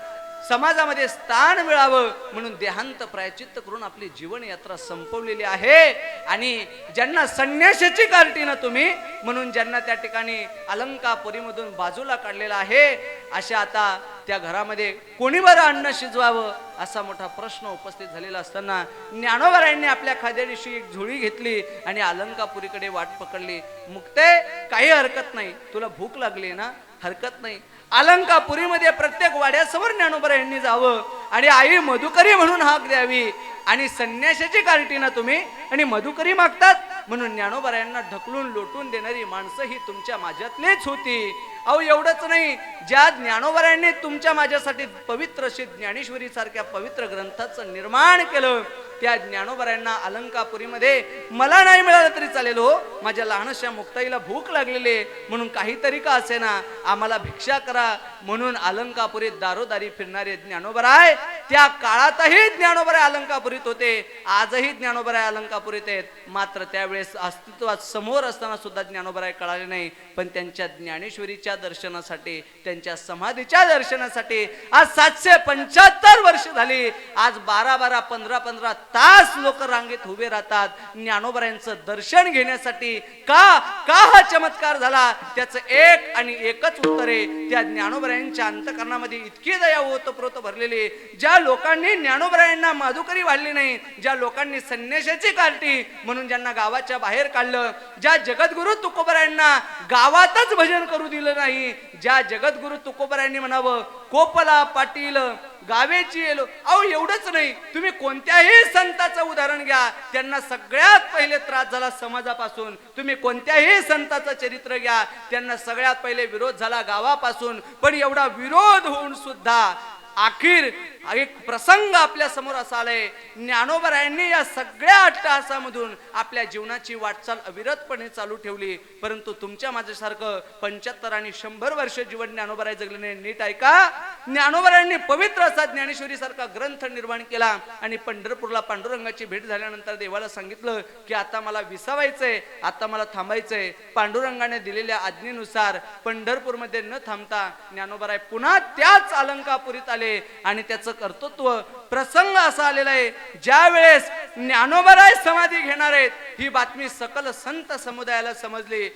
समाजामध्ये स्थान मिळावं म्हणून देहांत प्रायचित्त करून आपली जीवन यात्रा संपवलेली आहे. आणि ज्यांना संन्यासाची कार्टीनं तुम्ही म्हणून ज्यांना त्या ठिकाणी अलंकापुरीमधून बाजूला काढलेला आहे, अशा आता त्या घरामध्ये कोणी बरं अन्न शिजवावं असा मोठा प्रश्न उपस्थित झालेला असताना ज्ञानोबारायांनी आपल्या खाद्यादिवशी एक झोळी घेतली आणि अलंकापुरीकडे वाट पकडली. मुक्ते, काही हरकत नाही, तुला भूक लागली ना, हरकत नाही. अलंकापुरीमध्ये प्रत्येक वाड्यासमोर ज्ञानोबारायांनी जावं आणि आई मधुकरी म्हणून हाक द्यावी. आणि संन्यासाची कार्टीनं तुम्ही आणि मधुकरी मागतात म्हणून ज्ञानोबारायांना ढकलून लोटून देणारी माणसं ही तुमच्या माझ्यातलीच होती. अहो एवढंच नाही, ज्या ज्ञानोबारायांनी तुमच्या माझ्यासाठी पवित्र अशी ज्ञानेश्वरी सारख्या पवित्र ग्रंथाचं निर्माण केलं त्या ज्ञानोबरायांना अलंकापुरीमध्ये मला नाही मिळालं तरी चालेल हो, माझ्या लहानशा मुक्ताईला भूक लागलेली आहे, म्हणून काहीतरी का असेना आम्हाला भिक्षा करा म्हणून अलंकापुरीत दारोदारी फिरणारे ज्ञानोबराय त्या काळातही ज्ञानोबराय अलंकापुरीत होते, आजही ज्ञानोबराय अलंकापुरीत आहेत. मात्र त्यावेळेस अस्तित्वात समोर असताना सुद्धा ज्ञानोबराय कळाले नाही, पण त्यांच्या ज्ञानेश्वरीच्या दर्शनासाठी, त्यांच्या समाधीच्या दर्शनासाठी आज 775 वर्ष झाली. आज 12-12, 15-15 तास लोक रांगेत उभे राहतात ज्ञानोबरायांचं दर्शन घेण्यासाठी. का हा चमत्कार झाला? त्याचं एक आणि एकच उत्तर आहे, त्या ज्ञानोबरायांच्या अंतःकरणामध्ये इतकी दया ओतप्रोत भरलेली. ज्या लोकांनी ज्ञानोबरायांना माधुकरी वाढली नाही, ज्या लोकांनी संन्याशाची काठी म्हणून ज्यांना गावाच्या बाहेर काढलं, ज्या जगद्गुरु तुकोबरायांना गावातच भजन करू दिलं नाही, ज्या जगद्गुरु तुकोबरायांनी म्हणावं कोपला पाटील गावेची येलो, अहो एवढंच नाही, तुम्ही कोणत्याही संताचं उदाहरण घ्या, त्यांना सगळ्यात पहिले त्रास झाला समाजापासून. तुम्ही कोणत्याही संताचं चरित्र घ्या, त्यांना सगळ्यात पहिले विरोध झाला गावापासून. पण एवढा विरोध होऊन सुद्धा अखेर एक प्रसंग आपल्या समोर असा आलाय, ज्ञानोबरायांनी या सगळ्या अट्टहासामधून आपल्या जीवनाची वाटचाल अविरतपणे चालू ठेवली. परंतु तुमच्या माझ्यासारखं 75 आणि 100 वर्ष जीवन ज्ञानोबराय जगले नाही. नीट ऐका, ज्ञानोबरायांनी पवित्र असा ज्ञानेश्वरी सारखा ग्रंथ निर्माण केला आणि पंढरपूरला पांडुरंगाची भेट झाल्यानंतर देवाला सांगितलं की आता मला विसावायचंय, आता मला थांबायचंय. पांडुरंगाने दिलेल्या आज्ञेनुसार पंढरपूरमध्ये न थांबता ज्ञानोबराय पुन्हा त्याच अलंकापुरीत आले आणि त्याचं कर्तृत्व प्रसंग असा आलेला आहे, ज्या वेळेस ज्ञानोबराय समाधी घेणार आहेत ही बातमी सकल संत समुदायाला समजली.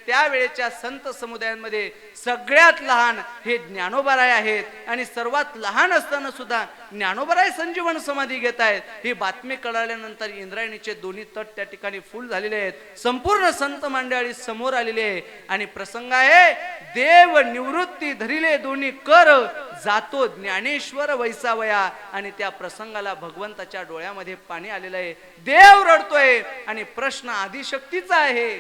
त्यावेळेच्या संत समुदायांमध्ये सगळ्यात लहान हे ज्ञानोबराय आहेत आणि सर्वात लहान असताना सुद्धा ज्ञानोबराय संजीवन समाधी घेत आहेत. ही बातमी कळाल्यानंतर इंद्रायणीचे दोन्ही तट त्या ठिकाणी फुल झालेले आहेत. संपूर्ण संत मंडळी समोर आलेले आहे आणि प्रसंग आहे देव निवृत्ती धरिले दोन्ही कर जातो ज्ञानेश्वर वैसावया. आणि त्या प्रसंगाला भगवंताच्या डोळ्यामध्ये पाणी आलेलं आहे. देव रडतोय आणि प्रश्न आदिशक्तीचा आहे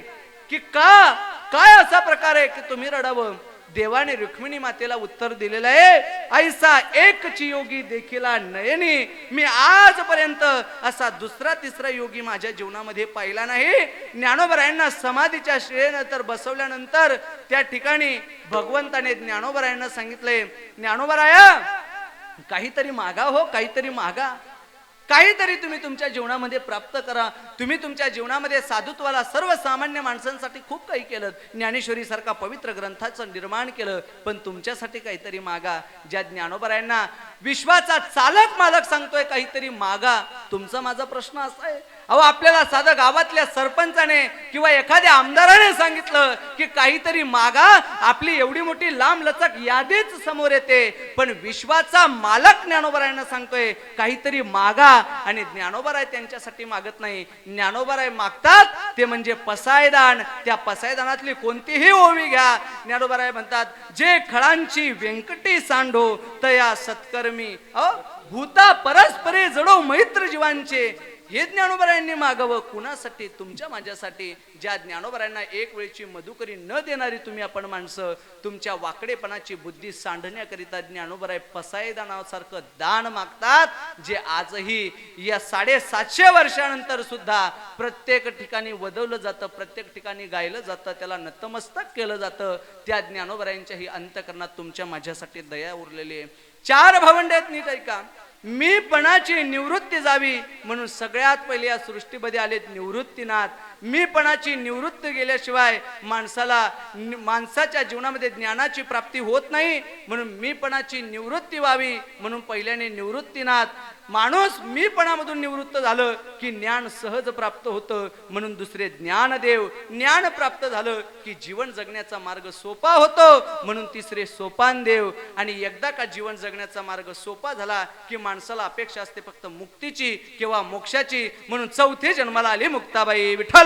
की काय असा प्रकार आहे की तुम्ही रडावं. देवाने रुक्मिणी मातेला उत्तर दिलेलं आहे, ऐसा एकची योगी देखीला नयनी, मी आजपर्यंत असा दुसरा तिसरा योगी माझ्या जीवनामध्ये पाहिला नाही. ज्ञानोबरायांना समाधीच्या श्रेयेनंतर बसवल्यानंतर त्या ठिकाणी भगवंताने ज्ञानोबरायांना सांगितले, ज्ञानोबराया काहीतरी मागा हो, काहीतरी मागा, काहीतरी तुम्ही तुमच्या जीवनामध्ये प्राप्त करा. तुम्ही तुमच्या जीवनामध्ये साधुत्वाला सर्वसामान्य माणसांसाठी खूप काही केलं, ज्ञानेश्वरी सारखा पवित्र ग्रंथाचं निर्माण केलं, पण तुमच्यासाठी काहीतरी मागा. ज्या ज्ञानोबरायांना विश्वाचा चालक मालक सांगतोय काहीतरी मागा, तुमचा माझा प्रश्न असा आहे, अहो आपल्याला साधं गावातल्या सरपंचाने किंवा एखाद्या आमदाराने सांगितलं की काहीतरी मागा, आपली एवढी मोठी लांब लचक यादीच समोर येते. पण विश्वाचा मालक ज्ञानोबरायांना सांगतोय काहीतरी मागा आणि ज्ञानोबराय त्यांच्यासाठी मागत नाही. ज्ञानोबराय मागतात ते म्हणजे पसायदान. त्या पसायदानातली कोणतीही ओवी घ्या, ज्ञानोबराय म्हणतात जे खळांची व्यंकटी सांडो तया सत्कर्मी भूता परस्परे जडो मैत्र जीवांचे. हे ज्ञानोबरायांनी मागावं कुणासाठी? तुमच्या माझ्यासाठी. ज्या ज्ञानोबरायांना एक वेळची मधुकरी न देणारी तुम्ही आपण माणसं, तुमच्या वाकडेपणाची बुद्धी सांडण्याकरिता ज्ञानोबराय पसायदानासारखं दान मागतात, जे आजही या 750 वर्षानंतर सुद्धा प्रत्येक ठिकाणी वदवलं जातं, प्रत्येक ठिकाणी गायलं जातं, त्याला नतमस्तक केलं जातं. त्या ज्ञानोबरायांच्या ही अंतःकरणात तुमच्या माझ्यासाठी दया उरलेली आहे. 4 भावंड आहेत, नीट ऐका. मीपणाची निवृत्ती जावी म्हणून सगळ्यात पहिले या सृष्टीमध्ये आलेत निवृत्तीनाथ. मीपणाची निवृत्ती गेल्याशिवाय माणसाच्या जीवनामध्ये ज्ञानाची प्राप्ती होत नाही, म्हणून मीपणाची निवृत्ती व्हावी म्हणून पहिल्याने निवृत्तीनाथ. माणूस मीपणामधून निवृत्त झालं की ज्ञान सहज प्राप्त होतं, म्हणून दुसरे ज्ञानदेव. ज्ञान प्राप्त झालं की जीवन जगण्याचा मार्ग सोपा होतो, म्हणून तिसरे सोपानदेव. आणि एकदा का जीवन जगण्याचा मार्ग सोपा झाला की माणसाला अपेक्षा असते फक्त मुक्तीची किंवा मोक्षाची, म्हणून चौथे जन्माला आली मुक्ताबाई. विठ्ठल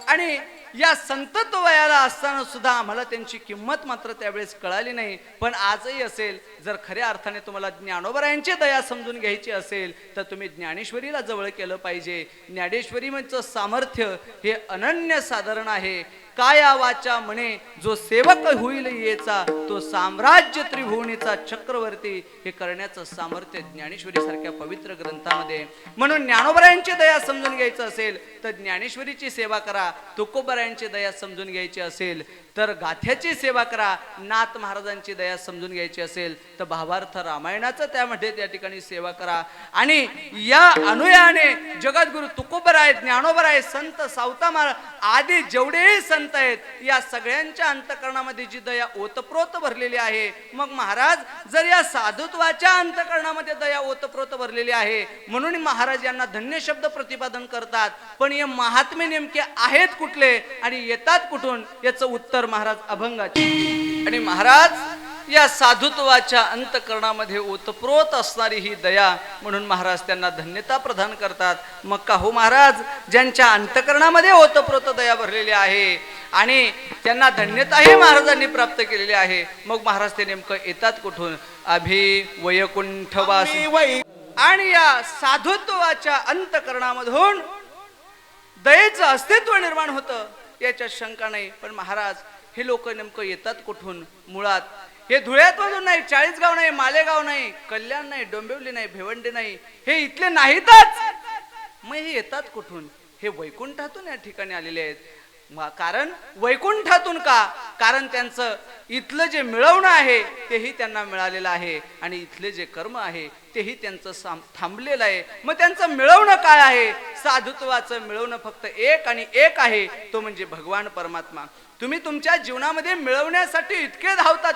आणि या संतत्व वयाला असताना सुद्धा आम्हाला त्यांची किंमत मात्र त्यावेळेस कळाली नाही. पण आजही असेल, जर खऱ्या अर्थाने तुम्हाला ज्ञानोबरायांची दया समजून घ्यायची असेल तर तुम्ही ज्ञानेश्वरीला जवळ केलं पाहिजे. ज्ञानेश्वरीचं सामर्थ्य हे अनन्य साधारण आहे. काया वाचा म्हणे जो सेवक होईल येचा तो साम्राज्य त्रिभुवनीचा चक्रवर्ती हे करण्याचं सामर्थ्य ज्ञानेश्वरी सारख्या पवित्र ग्रंथामध्ये. म्हणून ज्ञानोबरायांची दया समजून घ्यायचं असेल तर ज्ञानेश्वरीची सेवा करा. तुकोबरायांची दया समजून घ्यायची असेल तर गाथ्याची सेवा करा. नाथ महाराजांची दया समजून घ्यायची असेल तर भावार्थ रामायणाचं त्यामध्ये त्या ठिकाणी सेवा करा. आणि या अनुयाने जगद्गुरु तुकोबराय, ज्ञानोबराय, संत सावता आदी जेवढेही संत आहेत या सगळ्यांच्या अंतकरणामध्ये जी दया ओतप्रोत भरलेली आहे. मग महाराज जर या साधुत्वाच्या अंतकरणामध्ये दया ओतप्रोत भरलेली आहे म्हणून महाराज यांना धन्य शब्द प्रतिपादन करतात. पण हे महात्मे नेमके आहेत कुठले आणि येतात कुठून याचं उत्तर महाराज अभंगाचे. आणि महाराज या साधुत्वाच्या अंतकरणामध्ये ओतप्रोत असणारी ही दया म्हणून महाराज त्यांना धन्यता प्रदान करतात. मग का हो महाराज, ज्यांच्या अंतकरणामध्ये ओतप्रोत दया भरलेली आहे आणि त्यांना धन्यताही महाराजांनी प्राप्त केलेली आहे. मग महाराज ते नेमकं येतात कुठून? अभि वैकुंठवास. आणि या साधुत्वाच्या अंतकरणामधून दयेचं अस्तित्व निर्माण होतं याच्यात शंका नाही. पण महाराज हे लोक नेमकं येतात कुठून? मुळात हे धुळ्यात मधून नाही, चाळीसगाव नाही, मालेगाव नाही, कल्याण नाही, डोंबिवली नाही, भिवंडी नाही, हे इथले नाहीतच. मग हे येतात कुठून? हे वैकुंठातून या ठिकाणी आलेले आहेत. कारण वैकुंठातून का? कारण त्यांचं इथलं जे मिळवणं आहे तेही त्यांना मिळालेलं आहे आणि इथले जे कर्म आहे तेही त्यांचं थांबलेलं आहे. मग त्यांचं मिळवणं काय आहे? साधुत्वाचं मिळवणं फक्त एक आणि एक आहे, तो म्हणजे भगवान परमात्मा. तुम्ही तुमच्या जीवनामध्ये मिळवण्यासाठी इतके धावतात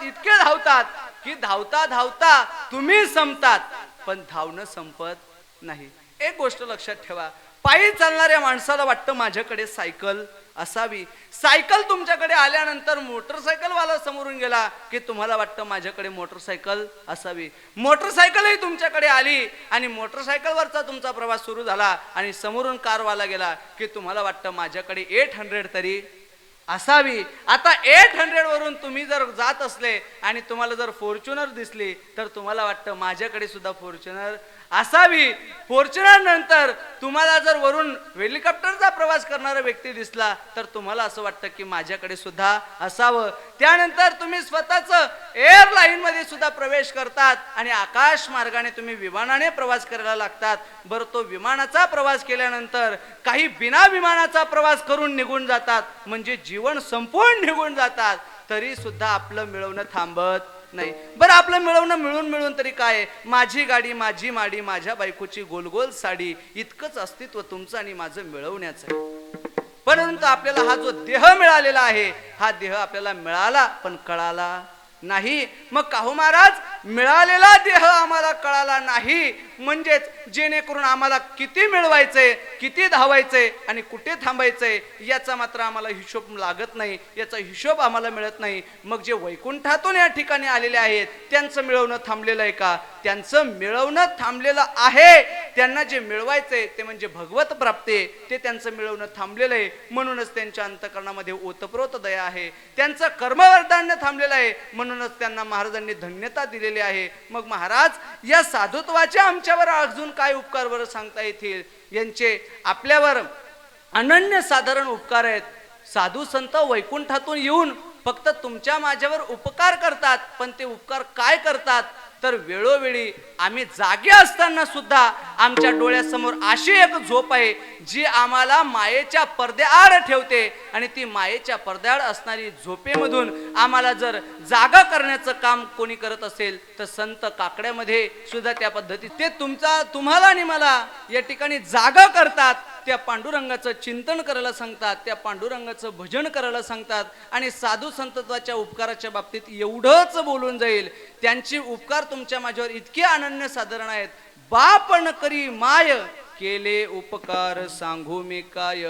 की धावता धावता तुम्ही संपतात, पण धावणं संपत नाही. एक गोष्ट लक्षात ठेवा, पायी चालणाऱ्या माणसाला वाटतं माझ्याकडे सायकल असावी. सायकल तुमच्याकडे आल्यानंतर मोटरसायकलवाला समोरून गेला की तुम्हाला वाटतं माझ्याकडे मोटरसायकल असावी. मोटरसायकलही तुमच्याकडे आली आणि मोटरसायकलवरचा तुमचा प्रवास सुरू झाला आणि समोरून कारवाला गेला की तुम्हाला वाटतं माझ्याकडे 800 तरी असावी. आता 800 वरून तुम्ही जर जात असले आणि तुम्हाला जर फॉर्च्युनर दिसली तर तुम्हाला वाटतं माझ्याकडे सुद्धा फॉर्च्युनर असावी. फॉर्च्युनर नंतर तुम्हाला जर वरून हेलिकॉप्टरचा प्रवास करणारा व्यक्ती दिसला तर तुम्हाला असं वाटतं की माझ्याकडे सुद्धा असावं. त्यानंतर तुम्ही स्वतःच एअरलाईन मध्ये सुद्धा प्रवेश करतात आणि आकाश मार्गाने तुम्ही विमानाने प्रवास करायला लागतात. बरं, तो विमानाचा प्रवास केल्यानंतर काही बिना विमानाचा प्रवास करून निघून जातात, म्हणजे जीवन संपूर्ण निघून जातात, तरी सुद्धा आपलं मिळवणं थांबत नाही. बरं, आपलं मिळवणं मिळून तरी काय? माझी गाडी, माझी माडी, माझ्या बायकोची गोलगोल साडी, इतकंच अस्तित्व तुमचं आणि माझं मिळवण्याचं आहे. परंतु आपल्याला हा जो देह मिळालेला आहे हा देह आपल्याला मिळाला पण कळाला नाही. मग काहू महाराज, मिळालेला देह आम्हाला कळाला नाही म्हणजेच जेणेकरून आम्हाला किती मिळवायचंय, किती धावायचंय आणि कुठे थांबायचंय याचा मात्र आम्हाला हिशोब लागत नाही, याचा हिशोब आम्हाला मिळत नाही. मग जे वैकुंठातून या ठिकाणी आलेले आहेत त्यांचं मिळवणं थांबलेलं आहे का? त्यांचं मिळवणं थांबलेलं आहे. त्यांना जे मिळवायचंय ते म्हणजे भगवत प्राप्ती, ते त्यांचं मिळवणं थांबलेलं आहे. म्हणूनच त्यांच्या अंतकरणामध्ये ओतप्रोत दया आहे. त्यांचं कर्मवर्धान्य थांबलेलं आहे, म्हणूनच त्यांना महाराजांनी धन्यता दिलेली आहे. मग महाराज या साधुत्वाच्या आमच्यावर अजून काय उपकार बरं सांगता येतील? यांचे आपल्यावर अनन्य साधारण उपकार आहेत. साधू संत वैकुंठातून येऊन फक्त तुमच्या माझ्यावर उपकार करतात, पण ते उपकार काय करतात तर वेळोवेळी आम्ही जागे असताना सुद्धा आमच्या डोळ्यासमोर अशी एक झोप आहे जी आम्हाला मायेच्या पडद्याआड ठेवते आणि ती मायेच्या पडद्याआड असणारी झोपेमधून आम्हाला जर जागा करण्याचं काम कोणी करत असेल तर संत काकड्यामध्ये सुद्धा त्या पद्धती ते तुम्हाला आणि मला या ठिकाणी जागा करतात. त्या पांडुरंगाचं चिंतन करायला सांगतात, त्या पांडुरंगाचं भजन करायला सांगतात आणि साधू संतत्वाच्या उपकाराच्या बाबतीत एवढंच बोलून जाईल. त्यांचे उपकार तुमच्या माझ्यावर इतके अनन्य साधारण आहेत. बाप न करी माय केले उपकार सांगू मी काय.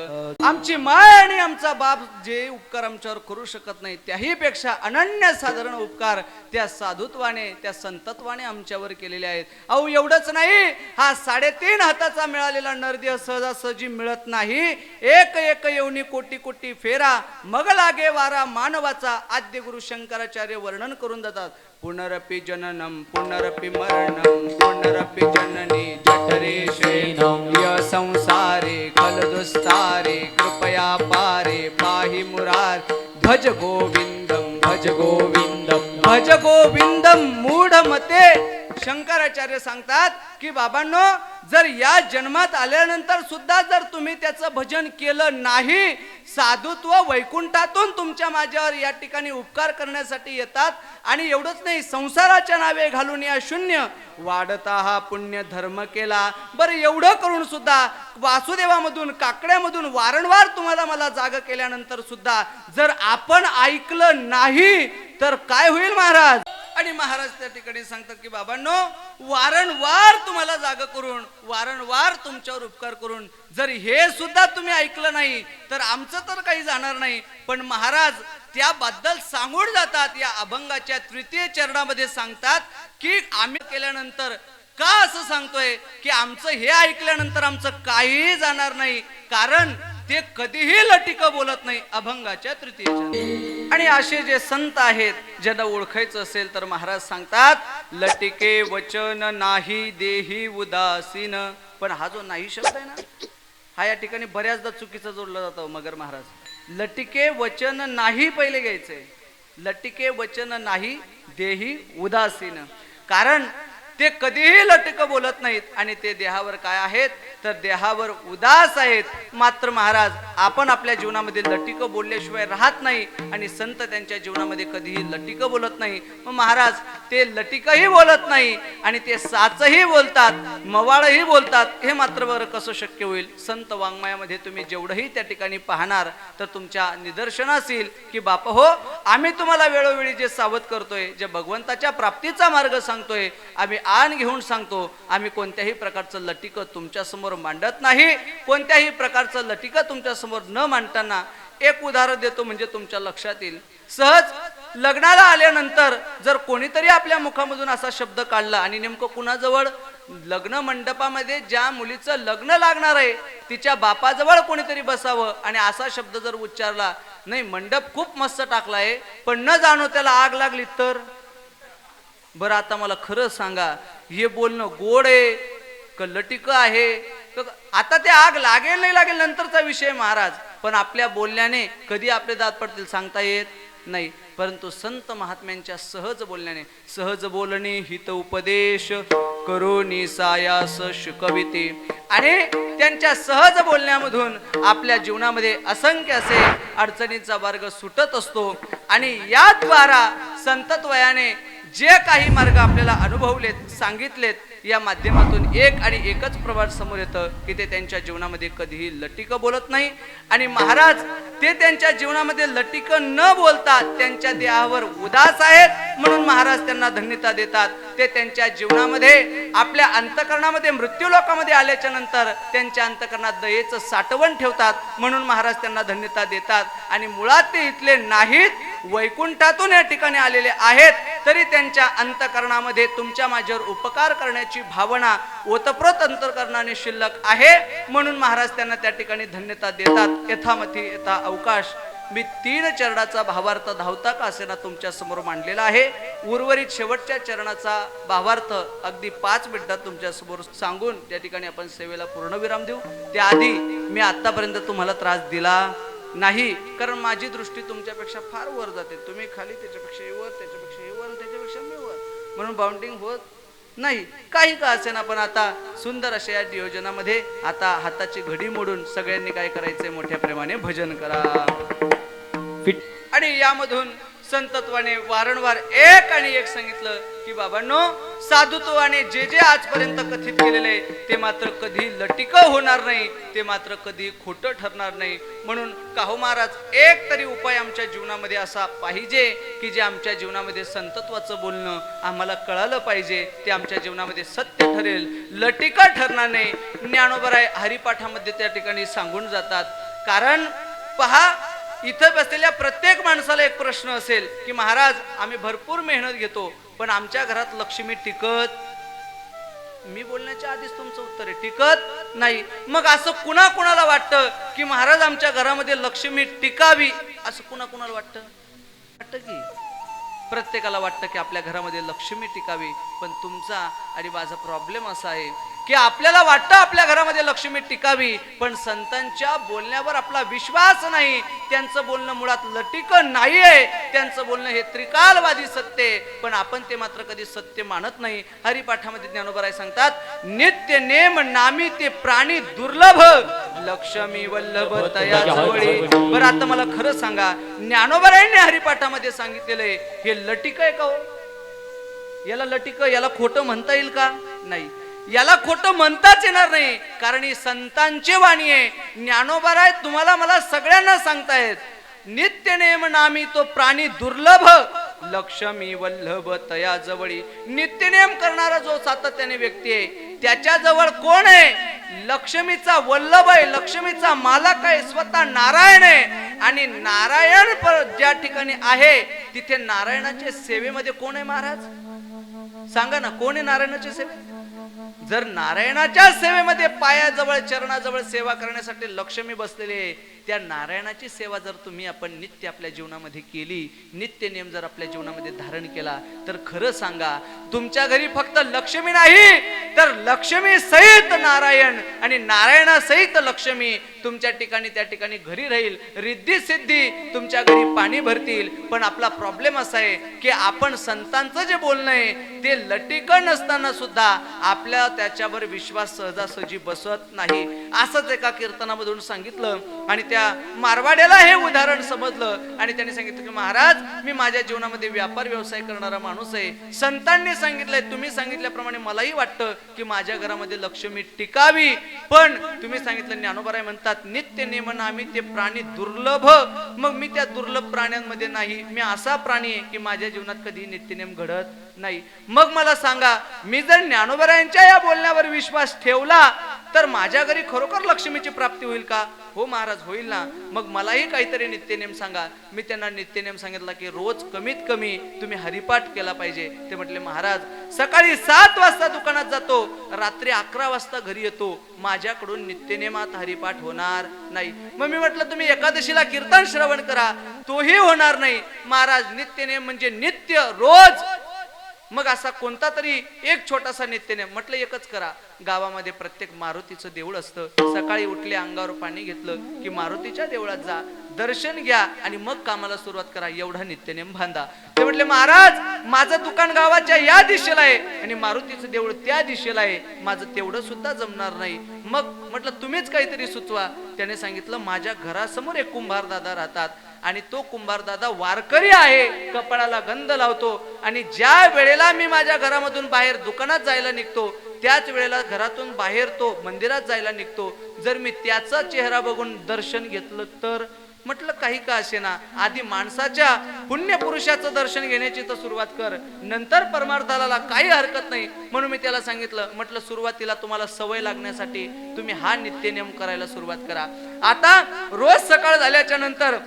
आमची माय आणि आमचा बाप जे उपकार आमच्यावर करू शकत नाही त्याही पेक्षा अनन्य साधारण उपकार त्या साधुत्वाने, त्या संतत्वाने आमच्यावर केलेले आहेत. अहो एवढंच नाही, हा 3.5 हाताचा मिळालेला नरदेह सहजासहजी मिळत नाही. एक एक येऊनी कोटी कोटी फेरा मग लागे वारा मानवाचा. आद्य गुरु शंकराचार्य वर्णन करून जातात. पुनरपि जननम पुनरपि मरणम पुनरपि जननी जठरे शयनम य संसारे खल दुस्तारे कृपया पारे पाहि मुरार. भज गोविंदम भज गोविंदम भज गोविंदम मूढ मते. शंकराचार्य सांगतात की बाबांनो, जर या जन्मात आल्यानंतर सुद्धा जर तुम्ही त्याचं भजन केलं नाही, साधुत्व वैकुंठातून तुमच्या माझ्यावर या ठिकाणी उपकार करण्यासाठी येतात. आणि एवढंच नाही, संसाराच्या नावे घालून या शून्य वाढता हा पुण्य धर्म केला. बरं, एवढं करून सुद्धा वासुदेवामधून काकड्यामधून वारंवार तुम्हाला मला जाग केल्यानंतर सुद्धा जर आपण ऐकलं नाही तर काय होईल महाराज? आणि महाराज त्या ठिकाणी सांगतात की बाबांनो, वारंवार तुम्हाला जाग करून वारंवार तुमच्यावर उपकार करून जर हे सुद्धा तुम्ही ऐकलं नाही तर आमचं तर काही जाणार नाही. पण महाराज त्याबद्दल सांगून जातात, या अभंगाच्या तृतीय चरणामध्ये सांगतात की आम्ही केल्यानंतर का असं सांगतोय की आमचं हे ऐकल्यानंतर आमचं काही जाणार नाही, कारण ते कधीही लटिक बोलत नाही. अभंगाच्या तृतीय चरणात. आणि असे जे संत आहेत ज्यांना ओळखायचं असेल तर महाराज सांगतात, लटिके वचन नाही देही उदासीन. पण हा जो नाही शब्द आहे ना, हा या ठिकाणी बऱ्याचदा चुकीचा जोडला जातो. मगर महाराज, लटिके वचन नाही पहिले घ्यायचंय. लटिके वचन नाही देही उदासीन, कारण ते कधीही लटिक बोलत नाहीत आणि ते देहावर काय आहेत तर देहावर उदास आहेत. मात्र महाराज, आपण आपल्या जीवनामध्ये लटिक बोलल्याशिवाय राहत नाही आणि संत त्यांच्या जीवनामध्ये कधीही लटिक बोलत नाही. मग महाराज ते लटिकही बोलत नाही आणि ते साचही बोलतात, मवाळही बोलतात. हे मात्र बरं कसं शक्य होईल? संत वाङ्मयामध्ये तुम्ही जेवढंही त्या ठिकाणी पाहणार तर तुमच्या निदर्शनास येईल की बाप हो, आम्ही तुम्हाला वेळोवेळी जे सावध करतोय, जे भगवंताच्या प्राप्तीचा मार्ग सांगतोय, आम्ही आण घेऊन सांगतो. आम्ही कोणत्याही प्रकारचं लटिक तुमच्या समोर मांडत नाही. कोणत्याही प्रकारचं लटिक तुमच्या समोर न मांडताना एक उदाहरण देतो म्हणजे तुमच्या लक्षात येईल. सहज लग्नाला आल्यानंतर जर कोणीतरी आपल्या मुखामधून असा शब्द काढला आणि नेमकं कुणाजवळ, लग्न मंडपामध्ये ज्या मुलीचं लग्न लागणार आहे तिच्या बापाजवळ कोणीतरी बसावं आणि असा शब्द जर उच्चारला, नाही मंडप खूप मस्त टाकलाय पण न जाणो त्याला आग लागली तर? बरं आता मला खरं सांगा, हे बोलणं गोड आहे का लटिक आहे? आता ते आग लागेल नाही लागेल नंतरचा विषय महाराज, पण आपल्या बोलण्याने कधी आपले दात पडतील सांगता येत नाही. परंतु संत महात्म्यांच्या सहज बोलण्याने, सहज बोलणे हित उपदेश करोनी सायास शिकविते, आणि त्यांच्या सहज बोलण्यामधून आपल्या जीवनामध्ये असंख्य असे अडचणींचा मार्ग सुटत असतो. आणि याद्वारा संतत्वयाने जे काही मार्ग आपल्याला अनुभवलेत, सांगितलेत, या माध्यमातून एक आणि एकच प्रवाद समोर येतं की ते त्यांच्या जीवनामध्ये कधीही लटिक बोलत नाही. आणि महाराज ते त्यांच्या जीवनामध्ये लटिक न बोलता त्यांच्या देहावर उदास आहेत म्हणून महाराज त्यांना धन्यता देतात. ते त्यांच्या जीवनामध्ये आपल्या अंतःकरणामध्ये मृत्यू लोकामध्ये आल्याच्या नंतर त्यांच्या अंतःकरणात दयेचं साठवण ठेवतात म्हणून महाराज त्यांना धन्यता देतात. आणि मुळात ते इथले नाहीत, वैकुंठातून या ठिकाणी आलेले आहेत, तरी त्यांच्या अंतःकरणामध्ये तुमच्या माझ्यावर उपकार करण्याची भावना ओतप्रोत अंतःकरणाने शिल्लक आहे म्हणून महाराज त्यांना त्या ठिकाणी धन्यता देतात. यथामती यथा अवकाश मी 3 चरणाचा भावार्थ धावता का असेना तुमच्या समोर मांडलेला आहे. उर्वरित शेवटच्या चरणाचा भावार्थ अगदी 5 मिनिटात तुमच्या समोर सांगून त्या ठिकाणी आपण सेवेला पूर्णविराम देऊ. त्याआधी मी आतापर्यंत तुम्हाला त्रास दिला नाही, कारण माझी दृष्टी तुमच्यापेक्षा फार वर जाते. तुम्ही खाली, त्याच्यापेक्षा वर, त्याच्यापेक्षा वर, त्याच्यापेक्षा मी वर, म्हणून बाउंडिंग होत नाही. काही का असेना, पण आता सुंदर अशा या नियोजनामध्ये आता हाताची घडी मोडून सगळ्यांनी काय करायचंय, मोठ्या प्रेमाने भजन करा. आणि यामधून संतत्वाने वारंवार एक आणि एक सांगितलं की बाबांनो, साधुत्वाने जे जे आजपर्यंत कथित केलेले ते मात्र कधी लटिक होणार नाही, ते मात्र कधी खोटं ठरणार नाही. म्हणून काहो महाराज एक तरी उपाय आमच्या जीवनामध्ये असा पाहिजे की जे आमच्या जीवनामध्ये संतत्वाचं बोलणं आम्हाला कळालं पाहिजे, ते आमच्या जीवनामध्ये सत्य ठरेल, लटिक ठरणार नाही. ज्ञानोबराय हरिपाठामध्ये त्या ठिकाणी सांगून जातात. कारण पहा, इथं बसलेल्या प्रत्येक माणसाला एक प्रश्न असेल की महाराज आम्ही भरपूर मेहनत घेतो पण आमच्या घरात लक्ष्मी टिकत, मी बोलण्याच्या आधीच तुमचं उत्तर आहे टिकत नाही. मग असं कुणाला वाटतं की महाराज आमच्या घरामध्ये लक्ष्मी टिकावी, असं कुणाला वाटतं? की प्रत्येकाला वाटतं की आपल्या घरामध्ये लक्ष्मी टिकावी. पण तुमचा आणि माझा प्रॉब्लेम असा आहे की आपल्याला वाटतं आपल्या घरामध्ये लक्ष्मी टिकावी, पण संतांच्या बोलण्यावर आपला विश्वास नाही. त्यांचं बोलणं मुळात लटिक नाहीये, त्यांचं बोलणं हे त्रिकालवादी सत्य, पण आपण ते मात्र कधी सत्य मानत नाही. हरिपाठामध्ये ज्ञानोबराय सांगतात, नित्य नेम नामी ते प्राणी दुर्लभ, लक्ष्मी वल्लभ तया जवळी. बरं आता मला खरं सांगा, ज्ञानोबरायांनी हरिपाठामध्ये सांगितलेलं हे लटिक आहे का हो? याला लटिक, याला खोटं म्हणता येईल का? नाही, याला खोटं म्हणताच येणार नाही, कारण ही संतांची वाणी आहे. ज्ञानोबराय तुम्हाला मला सगळ्यांना सांगतायत, नित्य नेम नामी तो प्राणी दुर्लभ, लक्ष्मी वल्लभ तया जवळी. नित्यनेम करणारा जो सातत्याने व्यक्ती आहे त्याच्याजवळ कोण आहे? लक्ष्मीचा वल्लभ आहे, लक्ष्मीचा मालक आहे, स्वतः नारायण आहे. आणि नारायण ज्या ठिकाणी आहे तिथे नारायणाच्या सेवेमध्ये कोण आहे महाराज? सांगा ना, कोण आहे नारायणाच्या सेवेत? जर नारायणाच्या सेवेमध्ये पायाजवळ चरणाजवळ सेवा करण्यासाठी लक्ष्मी बसलेली आहे, त्या नारायणाची सेवा जर तुम्ही आपण नित्य आपल्या जीवनामध्ये केली, नित्य नियम जर आपल्या जीवनामध्ये धारण केला, तर खरं सांगा तुमच्या घरी फक्त लक्ष्मी नाही तर लक्ष्मी सहित नारायण आणि नारायणासहित लक्ष्मी तुमच्या ठिकाणी त्या ठिकाणी घरी राहील. रिद्धी सिद्धी तुमच्या घरी पाणी भरतील. पण आपला प्रॉब्लेम असा आहे की आपण संतांचं जे बोलणं आहे ते लटिक नसताना सुद्धा आपल्या त्याच्यावर विश्वास सहजासहजी बसत नाही. असंच एका कीर्तनामधून सांगितलं आणि त्या मारवाड्याला हे उदाहरण समजलं आणि त्याने सांगितलं की महाराज, मी माझ्या जीवनामध्ये व्यापार व्यवसाय करणारा माणूस आहे. संतांनी सांगितलंय, तुम्ही सांगितल्याप्रमाणे मलाही वाटतं की माझ्या घरामध्ये लक्ष्मी टिकावी, पण तुम्ही सांगितलं, ज्ञानोबराय म्हणतात, नित्य नेमन आम्ही ते प्राणी दुर्लभ. मग मी त्या दुर्लभ प्राण्यांमध्ये नाही, मी असा प्राणी आहे की माझ्या जीवनात कधी नित्यनेम घडत नाही. मग मला सांगा, मी जर ज्ञानोबरायांच्या या बोलण्यावर विश्वास ठेवला तर माझ्या घरी खरोखर लक्ष्मीची प्राप्ती होईल का? हो महाराज, होईल ना. मग मलाही काहीतरी नित्यनेम सांगा. मी त्यांना नित्यनेम सांगितला की रोज कमीत कमी तुम्ही हरिपाठ केला पाहिजे. ते म्हटले, महाराज सकाळी 7 वाजता दुकानात जातो, रात्री 11 वाजता घरी येतो, माझ्याकडून नित्यनेमात हरिपाठ होणार नाही. मग मी म्हटलं, तुम्ही एकादशीला कीर्तन श्रवण करा, तोही होणार नाही. महाराज, नित्यनेम म्हणजे नित्य रोज. मग असा कोणता तरी एक छोटासा नित्यनेम. म्हटलं एकच करा. गावामध्ये प्रत्येक मारुतीचं देऊळ असतं, सकाळी उठले अंगावर पाणी घेतलं की मारुतीच्या देवळात जा, दर्शन घ्या आणि मग कामाला सुरुवात करा. एवढा नित्यनेम बांधा. ते म्हटले, महाराज माझं दुकान गावाच्या या दिशेला आहे आणि मारुतीचं देऊळ त्या दिशेला आहे, माझं तेवढं सुद्धा जमणार नाही. मग म्हटलं तुम्हीच काहीतरी सुचवा. त्याने सांगितलं, माझ्या घरासमोर एक कुंभार दादा राहतात आणि तो कुंभार दादा वारकरी आहे, कपाळाला गंध लावतो आणि ज्या वेळेला मी माझ्या घरामधून बाहेर दुकानात जायला निघतो त्याच वेळेला घरातून बाहेर तो मंदिरात जायला निघतो. जर मी त्याचा चेहरा बघून दर्शन घेतलं तर. म्हटलं काही का असेना, आधी माणसाच्या पुण्य पुरुषाचं दर्शन घेण्याची तर सुरुवात कर, नंतर परमार्थाला काही हरकत नाही. म्हणून मी त्याला सांगितलं, म्हटलं सुरुवातीला तुम्हाला सवय लागण्यासाठी तुम्ही हा नित्यनेम करायला सुरुवात करा. आता रोज सकाळ झाल्याच्या नंतर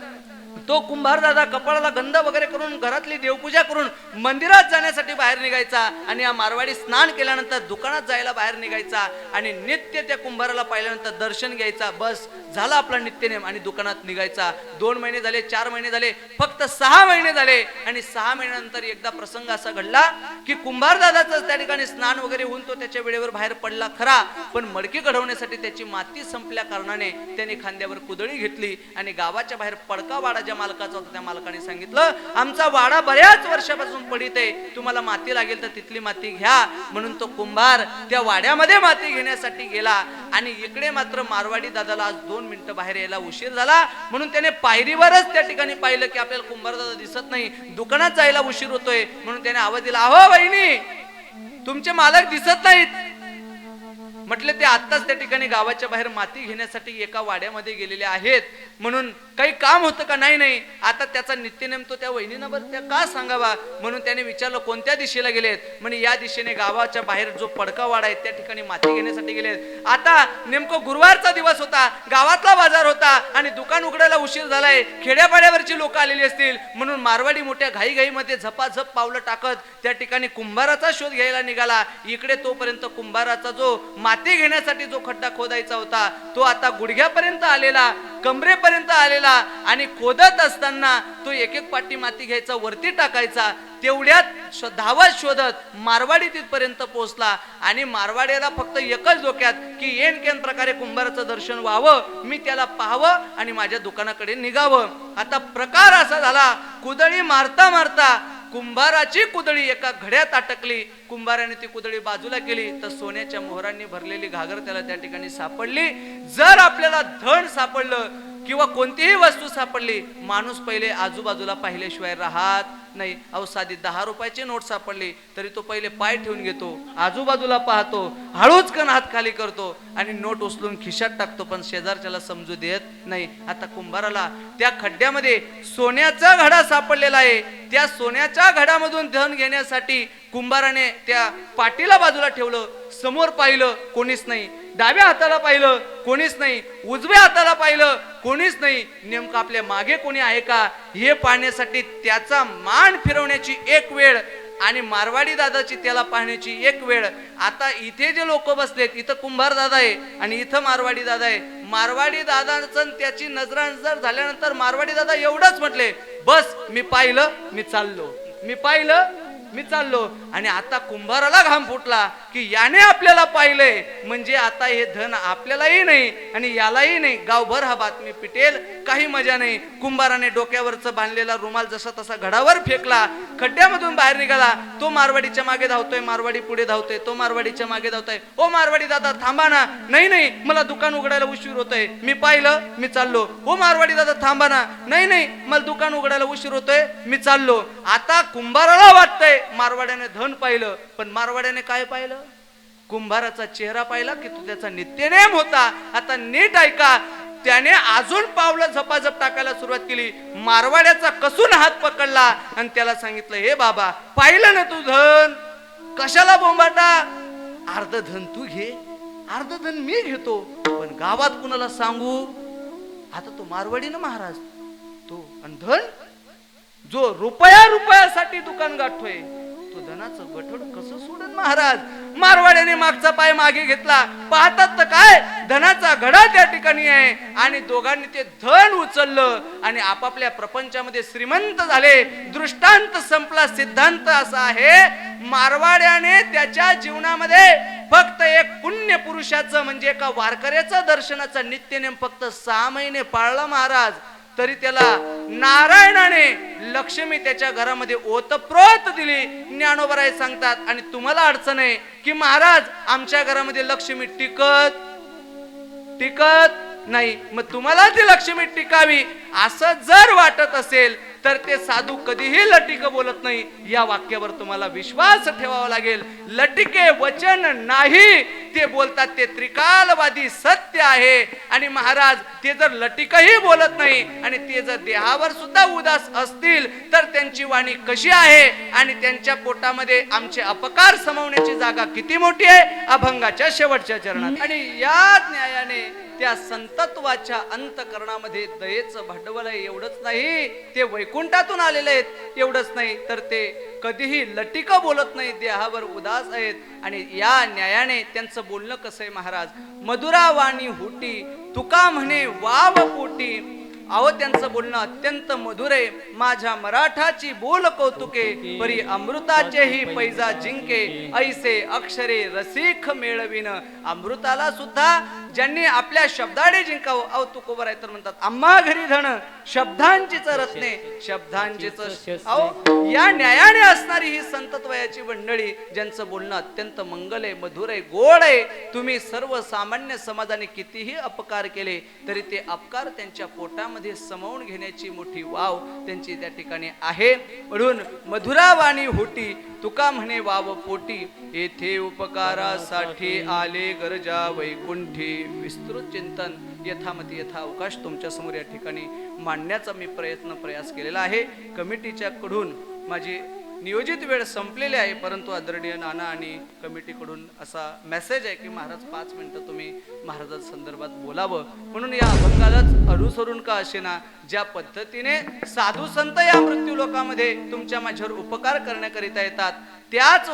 तो कुंभार दादा कपाळाला गंध वगैरे करून घरातली देवपूजा करून मंदिरात जाण्यासाठी बाहेर निघायचा आणि या मारवाडी स्नान केल्यानंतर दुकानात जायला बाहेर निघायचा आणि नित्य त्या कुंभाराला पाहिल्यानंतर दर्शन घ्यायचा. बस झाला आपला नित्यनेम आणि दुकानात निघायचा. 2 महिने झाले, 4 महिने झाले, फक्त 6 महिने झाले आणि 6 महिन्यानंतर एकदा प्रसंग असा घडला की कुंभार दादाचं त्या ठिकाणी स्नान वगैरे होऊन तो त्याच्या वेळेवर बाहेर पडला खरा, पण मडकी घडवण्यासाठी त्याची माती संपल्या कारणाने त्याने खांद्यावर कुदळी घेतली आणि गावाच्या बाहेर पडका वाडा ज्या मालकाचा होता त्या मालकाने सांगितलं, आमचा वाडा बऱ्याच वर्षापासून पडित आहे, तुम्हाला माती लागेल तर तिथली माती घ्या. म्हणून तो कुंभार त्या वाड्यामध्ये माती घेण्यासाठी गेला आणि इकडे मात्र मारवाडी दादाला आज 2 मिनिटं बाहेर यायला उशीर झाला. म्हणून त्याने पायरीवरच त्या ठिकाणी पाहिलं की आपल्याला कुंभार दादा दिसत नाही, दुकानात जायला उशीर होतोय. म्हणून त्याने आवाज दिला, अहो वहिनी, तुमचे मालक दिसत नाहीत. म्हटले ते आत्ताच त्या ठिकाणी गावाच्या बाहेर माती घेण्यासाठी एका वाड्यामध्ये गेलेले आहेत. म्हणून काही काम होतं का? नाही. आता त्याचा नित्यनेम तो त्या वहिनीनं बरं त्या का सांगावा. म्हणून त्याने विचारलं, कोणत्या दिशेला गेलेत? म्हणे या दिशेने गावाच्या बाहेर जो पडका वाडा आहे त्या ठिकाणी माती घेण्यासाठी गेलेत. आता नेमकं गुरुवारचा दिवस होता, गावातला बाजार होता आणि दुकान उघडायला उशीर झालाय, खेड्यापाड्यावरची लोक आलेली असतील. म्हणून मारवाडी मोठ्या घाईघाईमध्ये झपाझप पावलं टाकत त्या ठिकाणी कुंभाराचा शोध घ्यायला निघाला. इकडे तोपर्यंत कुंभाराचा जो माती घेण्यासाठी जो खड्डा खोदायचा होता तो आता गुडघ्यापर्यंत आलेला. कमरेपर्यंत आलेला आणि खोदत असताना तो एक एक पाटी माती घ्यायचा, वरती टाकायचा. तेवढ्यात धावत शोधत मारवाडी तिथपर्यंत पोहोचला आणि मारवाड्याला फक्त एकच डोक्यात की येनकेन प्रकारे कुंभाराचं दर्शन व्हावं, मी त्याला पाहावं आणि माझ्या दुकानाकडे निघावं. आता प्रकार असा झाला, कुदळी मारता मारता कुंभाराची कुदळी एका घड्यात अटकली. कुंभाराने ती कुदळी बाजूला केली तर सोन्याच्या मोहरांनी भरलेली घागर त्याला त्या ठिकाणी सापडली. जर आपल्याला धन सापडलं किंवा कोणतीही वस्तू सापडली, माणूस पहिले आजूबाजूला पाहिल्याशिवाय राहत नाही. अहो साधी 10 रुपयाची नोट सापडली तरी तो पहिले पाय ठेवून घेतो, आजूबाजूला पाहतो, हळूच कण हात खाली करतो आणि नोट उचलून खिशात टाकतो, पण शेजारच्याला समजू देत नाही. आता कुंभाराला त्या खड्ड्यामध्ये सोन्याचा घडा सापडलेला आहे. त्या सोन्याच्या घडामधून धन घेण्यासाठी कुंभाराने त्या पाटीला बाजूला ठेवलं. समोर पाहिलं, कोणीच नाही. डाव्या हाताला पाहिलं, कोणीच नाही. उजव्या हाताला पाहिलं, कोणीच नाही. नेमकं आपल्या मागे कोणी आहे का हे पाहण्यासाठी त्याचा मान फिरवण्याची एक वेळ आणि मारवाडी दादाची त्याला पाहण्याची एक वेळ. आता इथे जे लोक बसलेत, इथं कुंभार दादा आहे आणि इथं मारवाडी दादा आहे. मारवाडी दादाचं त्याची नजरानजर झाल्यानंतर मारवाडी दादा एवढंच म्हटले, बस मी पाहिलं, मी चाललो, मी पाहिलं, मी चाललो. आणि आता कुंभाराला घाम फुटला की याने आपल्याला पाहिलंय म्हणजे आता हे धन आपल्यालाही नाही आणि यालाही नाही. गावभर हा बातमी पिटेल, काही मजा नाही. कुंभाराने डोक्यावरच बांधलेला रुमाल जसा तसा घडावर फेकला, खड्ड्यामधून बाहेर निघाला. तो मारवाडीच्या मागे धावतोय, मारवाडी पुढे धावतोय, तो मारवाडीच्या मागे धावतोय. ओ मारवाडी दादा थांबा ना. नाही नाही, मला दुकान उघडायला उशीर होतोय, मी पाहिलं, मी चाललो. ओ मारवाडी दादा थांबा ना. नाही नाही, मला दुकान उघडायला उशीर होतोय, मी चाललो. आता कुंभाराला वाटतंय मारवाड्याने धन पाहिलं, पण मारवाड्याने काय पाहिलं? कुंभाराचा चेहरा पाहिला की तो त्याचा नित्यनेम होता. आता नीट ऐका, त्याने अजून पावलं झपाझप टाकायला सुरुवात केली. मारवाड्याचा कसून हात पकडला आणि त्याला सांगितलं, हे बाबा पाहिलं ना तू धन, कशाला बोंबाटा? अर्ध धन तू घे, अर्ध धन मी घेतो, पण गावात कुणाला सांगू? आता तो मारवाडी ना महाराज, तो आणि धन जो रुपया रुपयासाठी दुकान गाठतोय, तो धनाचं गठोड कसं सोडन महाराज? मारवाड्याने मागचा पाय मागे घेतला. पाहतात तर काय, धनाचा घडा त्या ठिकाणी आहे आणि दोघांनी ते धन उचललं आणि आपापल्या प्रपंचामध्ये श्रीमंत झाले. दृष्टांत संपला. सिद्धांत असा आहे, मारवाड्याने त्याच्या जीवनामध्ये फक्त एक पुण्य पुरुषाचं म्हणजे एका वारकऱ्याचं दर्शनाचा नित्यनेम फक्त 6 महिने पाळला महाराज. तरी त्याला नारायणाने लक्ष्मी त्याच्या घरामध्ये ओतप्रोत दिली. ज्ञानोबराय सांगतात, आणि तुम्हाला अडचण आहे की महाराज आमच्या घरामध्ये लक्ष्मी टिकत नाही, मग तुम्हाला ती लक्ष्मी टिकावी असं जर वाटत असेल तर ते साधू कधीही लटिक बोलत नाही. या वाक्यावर तुम्हाला विश्वास ठेवावा लागेल. लटिके वचन नाही, ते बोलतात ते त्रिकालवादी सत्य आहे. आणि महाराज ते जर लटिकही बोलत नाही आणि ते जर देहावर सुद्धा उदास असतील तर त्यांची वाणी कशी आहे आणि त्यांच्या पोटामध्ये आमचे अपकार समवण्याची जागा किती मोठी आहे, अभंगाच्या शेवटच्या चरणात. आणि या न्यायाने त्या संतत्वाच्या अंतकरणामध्ये दयेचं भांडवल आहे. एवढंच नाही, ते वैकुंठातून आलेले आहेत. एवढंच नाही तर ते कधीही लटिक बोलत नाही, देहावर उदास आहेत. आणि या न्यायाने त्यांचं बोलणं कसं आहे महाराज, मधुरा वाणी हुटी तुका म्हणे वाव पोटी. अहो त्यांचं बोलणं अत्यंत मधुर आहे. माझ्या मराठाची बोल कौतुके, परी अमृताचेही पैजा जिंके, ऐसे अक्षरे रसिक मेळविन. अमृताला सुद्धा ज्यांनी आपल्या शब्दाने जिंकावं. अहो तुकोबर आहे तर म्हणतात, आम्हा घरी धन शब्दांचीच रत्ने, शब्दांचीच. अहो या न्यायाने असणारी ही संतत्वयाची मंडळी, ज्यांचं बोलणं अत्यंत मंगल आहे, मधुर आहे, गोड आहे. तुम्ही सर्वसामान्य समाजाने कितीही अपकार केले तरी ते अपकार त्यांच्या पोटामध्ये समावून घेण्याची मोठी वाव त्यांची त्या ठिकाणी आहे. म्हणून मधुरा वाणी होती तुका म्हणे वाव पोटी, येथे उपकारासाठी आले गरजा वैकुंठी. विस्तृत चिंतन यथामती यथा अवकाश तुमच्या समोर या ठिकाणी मांडण्याचा मी प्रयास केलेला आहे. कमिटीच्या कडून माझी नियोजित वेळ संपलेली आहे, परंतु आदरणीय नाना आणि कमिटीकडून असा मेसेज आहे की महाराज 5 मिनिटं तुम्ही महाराजांच्या संदर्भात बोलावं. म्हणून या अभंगालाच अनुसरून का असेना, ज्या पद्धतीने साधू संत या मृत्यू लोकामध्ये तुमच्या माझ्यावर उपकार करण्याकरिता येतात त्याच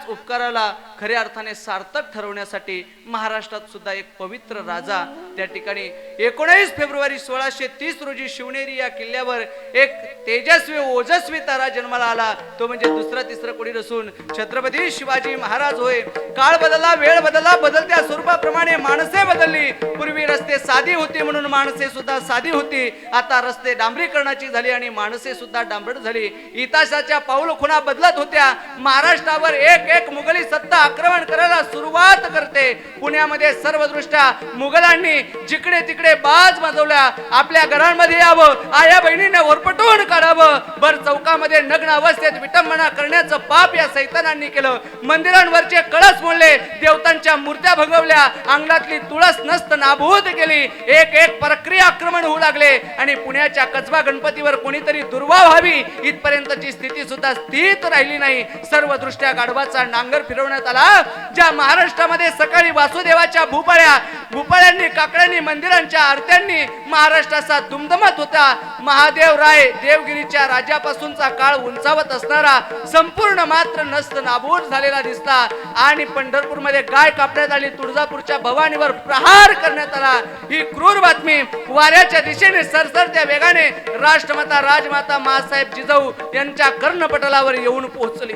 उपकाराला खऱ्या अर्थाने सार्थक ठरवण्यासाठी महाराष्ट्रात सुद्धा एक पवित्र राजा त्या ठिकाणी 19 फेब्रुवारी 1630 रोजी शिवनेरी या किल्ल्यावर एक तेजस्वी ओजस्वी तारा जन्माला आला. तो म्हणजे दुसरा तिसरा कोणी नसून छत्रपती शिवाजी महाराज होय. काळ बदलला, वेळ बदलला, बदलत्या स्वरूपाप्रमाणे माणसे बदलली. पूर्वी रस्ते साधी होती म्हणून माणसे सुद्धा साधी होती. आता रस्ते डांबरीकरणाची झाली आणि माणसे सुद्धा डांबरट झाली. इतिहासाच्या पाऊल खुणा बदलत होत्या. महाराष्ट्रावर एक एक मुघली सत्ता आक्रमण करायला सुरुवात करते. पुण्यामध्ये सर्वदृष्ट्या मुघलांनी जिकडे तिकडे बाज वाजवल्या. आपल्या घरांमध्ये यावं, आया बहिणीने ओरपटून काढावं. भर चौकामध्ये नग्न अवस्थेत विटंबना करण्याचं पाप या सैतानांनी केलं. मंदिरांवरचे कळस मोडले, देवतांच्या मूर्त्या भगवल्या, अंगणातली तुळस नस्त नाबूद केली. एक एक प्रक्रिया आक्रमण होऊ लागले आणि पुण्याच्या कसबा गणपतीवर कोणीतरी दुर्वा व्हावी इथपर्यंतची स्थिती सुद्धा स्थित राहिली नाही. सर्व दृष्ट्या गाढवाचा नांगर फिरवण्यात आला. ज्या महाराष्ट्रामध्ये सकाळी वासुदेवाच्या भूपाळ्यांनी काकड्यांनी मंदिरांच्या आरत्यांनी महाराष्ट्राचा दुमदमत होता. महादेव राय देवगिरीच्या राजापासूनचा काळ उंचावत असणारा संपूर्ण मात्र नस्त नाबूद झालेला दिसला. आणि पंढरपूरमध्ये गाय कापण्यात आली. तुळजापूरच्या भवानीवर प्रहार करण्यात आला. ही क्रूर बातमी वाऱ्याच्या दिशेने सरसरत्या वेगाने राष्ट्रमाता राजमाता मासाहेब जिजाऊ यांच्या कर्णपटलावर येऊन पोहोचली.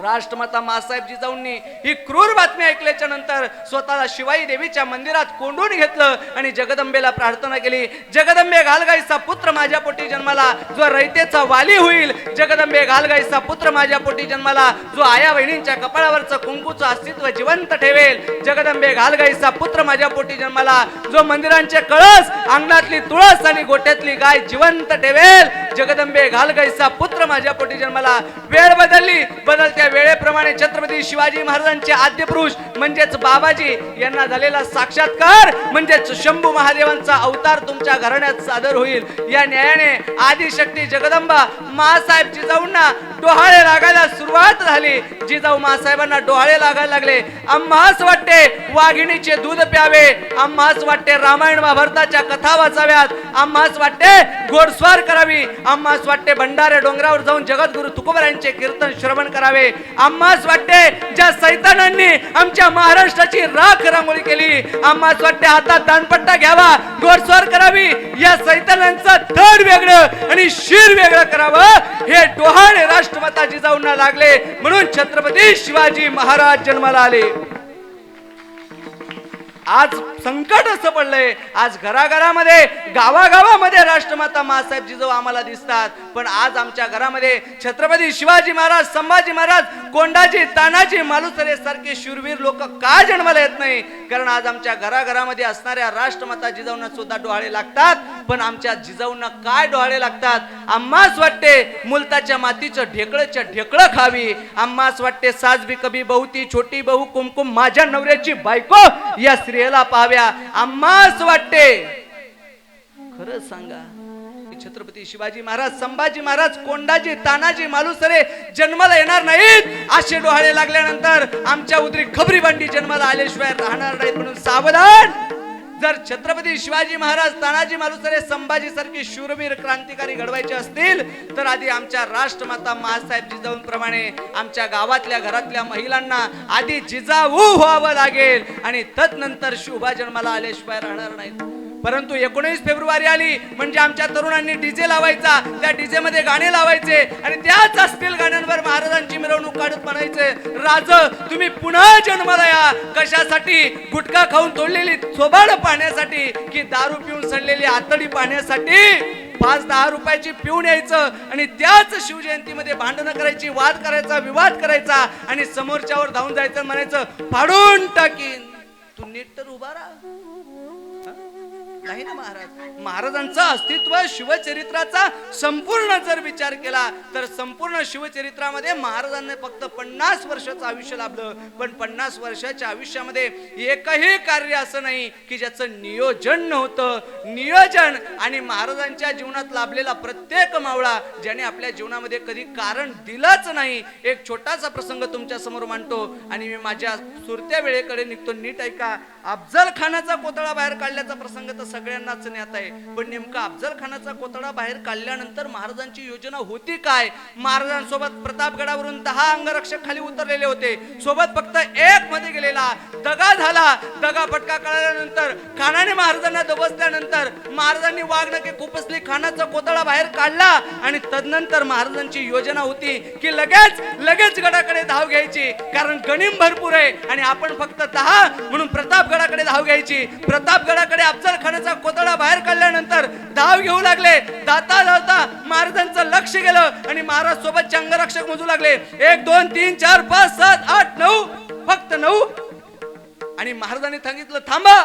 राष्ट्रमाता मासाहेब जिजाऊंनी ही क्रूर बातमी ऐकल्याच्या नंतर स्वतःला शिवाई देवीच्या मंदिरात कोंडून घेतलं आणि जगदंबेला प्रार्थना केली. जगदंबे घालगाईचा पुत्र माझ्या पोटी जन्माला, जो रयतेचा वाली होईल. जगदंबे घालगाईचा पुत्र माझ्या पोटी जन्माला, जो आया बहिणींच्या कपाळावरचं कुंकूचं अस्तित्व जिवंत ठेवेल. जगदंबे घालगाईचा पुत्र माझ्या पोटी जन्माला, जो मंदिरांचे कळस, अंगणातली तुळस आणि गोठ्यातली गाय जिवंत ठेवेल. जगदंबे घालगाईचा पुत्र माझ्या पोटी जन्माला. वेळ बदलली. बदलत्या वेळेप्रमाणे छत्रपती शिवाजी महाराजांचे आद्य पुरुष म्हणजेच बाबाजी यांना झालेला साक्षात्कार म्हणजेच शंभू महादेवांचा अवतार तुमच्या घराण्यात सादर होईल. या न्यायाने आदिशक्ती जगदंबा मासाहेब जिजाऊंना डोहाळे लागायला सुरुवात झाली. जिजाऊ मासाहेबांना डोहाळे लागायला लागले. आम्हास वाटते वाघिणीचे दूध प्यावे, आम्हास वाटते रामायण महाभारताच्या कथा वाचाव्यात, आम्हास वाटते घोडस्वार करावी, आम्हास वाटते भंडारे डोंगरावर जाऊन जगद्गुरु तुकोबारायांचे कीर्तन श्रवण करावे. आम्हास वाटते ज्या सैतानांनी आमच्या महाराष्ट्राची राख रांगोळी केली, आम्हास वाटते हातात दानपट्टा घ्यावा, घोडस्वार करावी. या सैतानांचं धड वेगळं आणि शिर वेगळं करावं हे डोहाळे राष्ट्रमाता जिजाऊंना लागले. म्हणून छत्रपती शिवाजी महाराज जन्माला आले. आज संकट असं पडलंय. आज घराघरामध्ये गावागावामध्ये राष्ट्रमाता मासाहेब जिजाऊ आम्हाला दिसतात. पण आज आमच्या घरामध्ये छत्रपती शिवाजी महाराज, संभाजी महाराज, कोंडाजी, तानाजी, मालुसरे सारखे शूरवीर लोक का जन्माला येत नाही? कारण आज आमच्या घराघरामध्ये असणाऱ्या राष्ट्रमाता जिजाऊंना सुद्धा डोहाळे लागतात. पण आमच्या जिजाऊंना काय डोहाळे लागतात? आम्हास वाटते मुलताच्या मातीचं ढेकळच्या ढेकळं खावी, आम्हास वाटते साज भी कभी बहुती छोटी बहु कुमकुम माझ्या नवऱ्याची बायको या स्त्रियेला पाहाव्या. आम्हास वाटते खरं सांगा छत्रपती शिवाजी महाराज, संभाजी महाराज, कोंडाजी, तानाजी, मालुसरे जन्माला येणार नाहीत. असे डोहाळे लागल्यानंतर आमच्या उदरी खबरी भांडी जन्माला आल्याशिवाय राहणार नाहीत. म्हणून सावधान. जर छत्रपती शिवाजी महाराज, तानाजी मालुसरे, संभाजी सारखी शूरवीर क्रांतिकारी घडवायचे असतील तर आधी आमच्या राष्ट्रमाता मासाहेब जिजाऊंप्रमाणे आमच्या गावातल्या घरातल्या महिलांना आधी जिजाऊ व्हावं लागेल आणि तदनंतर शोभा जन्माला आल्याशिवाय राहणार नाहीत. परंतु 19 फेब्रुवारी आली म्हणजे आमच्या तरुणांनी डीजे लावायचा, त्या डीजे मध्ये गाणे लावायचे आणि त्याच असतील गाण्यांवर महाराजांची मिरवणूक काढत म्हणायचे, राज तुम्ही पुन्हा जन्माला या. कशासाठी? गुटखा खाऊन तोडलेली सोबाड पाहण्यासाठी की दारू पिऊन सडलेली आतडी पाहण्यासाठी? 5-10 रुपयाची पिऊन यायचं आणि त्याच शिवजयंतीमध्ये भांडणं करायची, वाद करायचा, विवाद करायचा आणि समोरच्यावर धावून जायचं, म्हणायचं फाडून टाकीन. तू नीट तर उभा राहा. नाही ना महाराज. महाराजांचं अस्तित्व शिवचरित्राचा संपूर्ण जर विचार केला तर संपूर्ण शिवचरित्रामध्ये महाराजांनी फक्त 50 वर्षाचं आयुष्य लाभलं. पण 50 वर्षाच्या आयुष्यामध्ये एकही कार्य असं नाही की ज्याचं नियोजन नव्हतं. नियोजन आणि महाराजांच्या जीवनात लाभलेला प्रत्येक मावळा ज्याने आपल्या जीवनामध्ये कधी कारण दिलंच नाही. एक छोटासा प्रसंग तुमच्या समोर मांडतो आणि मी माझ्या सुरत्या वेळेकडे निघतो. नीट ऐका. अफजल खानाचा कोतळा बाहेर काढल्याचा प्रसंग तर सगळ्यांनाच ज्ञात आहे. पण नेमका अफजल खानाचा कोतडा बाहेर काढल्यानंतर महाराजांची योजना होती काय? महाराजांसोबत प्रतापगडावरून 10 अंगरक्षक खाली उतरलेले होते. सोबत फक्त एक मध्ये गेलेला दगा झाला. दगा फटका कळल्यानंतर खानाने महाराजांना दबसल्यानंतर महाराजांनी वाघनखे खुपसली, खानाचा कोतडा बाहेर काढला आणि तदनंतर महाराजांची योजना होती की लगेच गडाकडे धाव घ्यायची, कारण गनिम भरपूर आहे आणि आपण फक्त 10 म्हणून प्रतापगडाकडे धाव घ्यायची. प्रतापगडाकडे अफजल खानाचा कोतडा बाहेर काढल्यानंतर धाव घेऊ लागले. धावता महाराजांचं लक्ष गेलं आणि महाराज सोबतचे अंगरक्षक मोजू लागले. 1 2 3 4 5 7 8 9, फक्त 9. आणि महाराजांनी सांगितलं थांबा.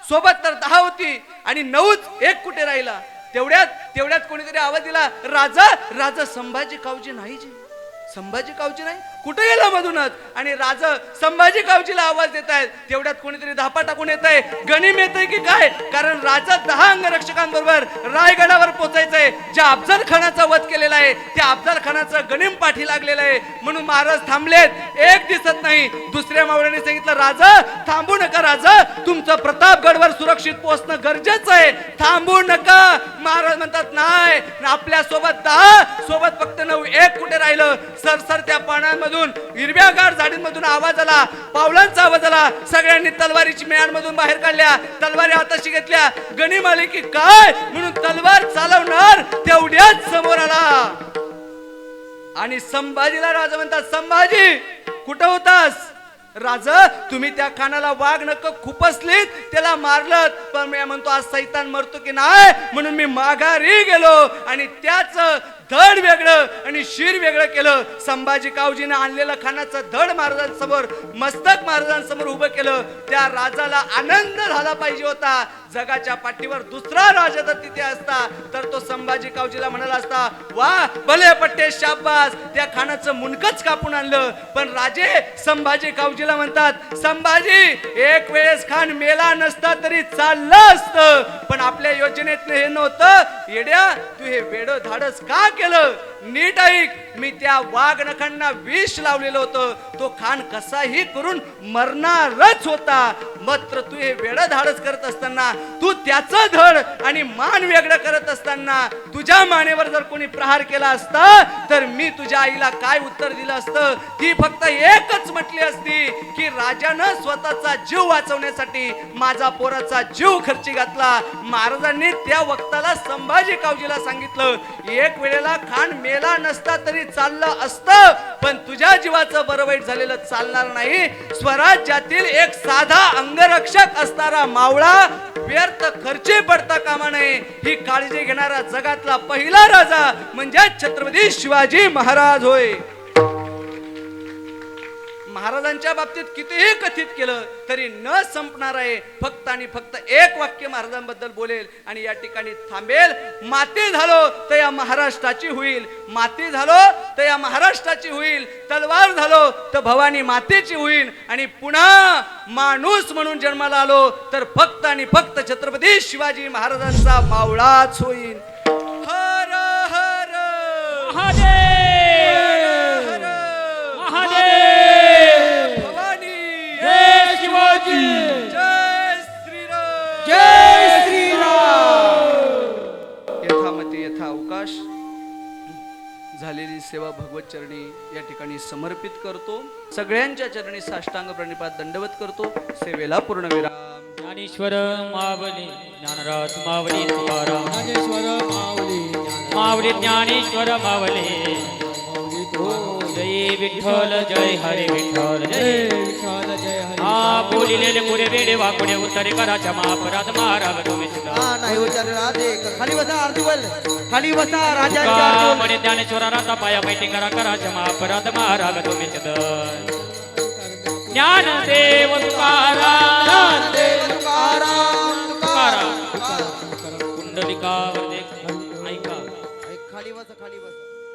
सोबत तर 10 होती आणि 9च एक कुठे राहिला. तेवढ्यात कोणीतरी आवाज दिला, राजा संभाजी कावजी नाही जी. संभाजी कावजी नाही कुठे गेला मधूनच. आणि राजा संभाजी कावजीला आवाज देत आहेत. तेवढ्यात कोणीतरी धापा टाकून येत आहे. गनिम येत आहे की काय, कारण राजा 10 अंगरक्षकांबरोबर रायगडावर पोहोचायचंय. ज्या अफजल खानाचा वध केलेला आहे त्या अफजल खानाचं गनिम पाठी लागलेलं आहे. म्हणून महाराज थांबलेत. एक दिसत नाही. दुसऱ्या मावळ्याने सांगितलं, राजा थांबू नका. राजा तुमचं प्रतापगडवर सुरक्षित पोहोचणं गरजेचं आहे, थांबू नका. महाराज म्हणतात नाही, आपल्या सोबत 10 सोबत फक्त 9, एक कुठे राहिलं. सरसर त्या पानांमधून हिरव्यागार झाडींमधून आवाज आला, पावलांचा आवाज आला. सगळ्यांनी तलवारीची मेळांमधून बाहेर काढल्या, तलवारी हाताशी घेतल्या. गनिम आली की काय म्हणून तलवार चालवणार तेवढ्याच समोर आला. आणि संभाजीला राजा म्हणतात, संभाजी कुठं होतास? राजा तुम्ही त्या खानाला वाघ नक खुपसलीत, त्याला मारलं, पण मी म्हणतो आज सैतान मरतो की नाही म्हणून मी माघारी गेलो आणि त्याच धड वेगळं आणि शिर वेगळं केलं. संभाजी कावजीने आणलेलं खानाचं धड महाराजांसमोर, मस्तक महाराजांसमोर उभं केलं. त्या राजाला आनंद झाला पाहिजे होता. जगाच्या पाठीवर दुसरा राजा जर तिथे असता तर तो संभाजी कावजीला म्हणाला असता, वा भले पट्टे शाबास, त्या खानाचं मुंडकच कापून आणलं. पण राजे संभाजी कावजीला म्हणतात, संभाजी एक वेळेस खान मेला नसता तरी चाललं असतं, पण आपल्या योजनेत हे नव्हतं. येड्या तू हे वेड धाडस का केलं? नीट ऐक, मी त्या वाघ नखांना विष लावलेलं होतं. तो खान कसाही करून मरणारच होता. मात्र तू हे वेड धाडस करत असताना, तू त्याचं धड आणि मान वेगळं करत असताना तुझ्या मानेवर जर कोणी प्रहार केला असता तर मी तुझ्या आईला काय उत्तर दिलं असतं? ती फक्त एकच म्हटली असती की राजानं स्वतःचा जीव वाचवण्यासाठी माझा पोराचा जीव खर्ची घातला. महाराजांनी त्या वक्ताला संभाजी कावजीला सांगितलं, एक वेळेला खान मेला नसता तरी चाललं असतं, पण तुझ्या जीवाचं बरं वाईट झालेलं चालणार नाही. स्वराज्यातील एक साधा अंगरक्षक असणारा मावळा व्यर्थ खर्ची पडता कामा नये. ही काळजी घेणारा जगातला पहिला राजा म्हणजे छत्रपती शिवाजी महाराज होय. महाराजांच्या बाबतीत कितीही कथित केलं तरी न संपणार आहे. फक्त आणि फक्त एक वाक्य महाराजांबद्दल बोलेल आणि या ठिकाणी थांबेल. माती झालो तर या महाराष्ट्राची होईल, माती झालो तर या महाराष्ट्राची होईल, तलवार झालो तर भवानी मातेची होईल आणि पुन्हा माणूस म्हणून जन्माला आलो तर फक्त आणि फक्त छत्रपती शिवाजी महाराजांचा मावळाच होईल. हर हर अवकाश झालेली सेवा भगवत चरणी या ठिकाणी समर्पित करतो. सगळ्यांच्या चरणी साष्टांग प्रणिपात दंडवत करतो. सेवेला पूर्णविराम. ज्ञानेश्वर मावली ज्ञानराज मावली तुकाराम, ज्ञानेश्वर मावली ज्ञानेश्वर मावली. जय विठ्ठल जय हरे विठ्ठल जय विठ्ठल जय हरे. हा बोलिलेले पुढे वेडे वाकुडे उत्तरे कराच्या महापराध माराव तुम्ही सुद्धा नाही उच्चार राधे. खाली बसा आरती बोल, खाली बसा राजा म्हणे ज्ञानेश्वरा राता पाया बैठी करा कराच्या महापराध माराव तुम्ही सुद्धा. ज्ञानदेव तुकाराम, तुकाराम कुंडलिकावर ऐका. खाली बसा, खाली बसा.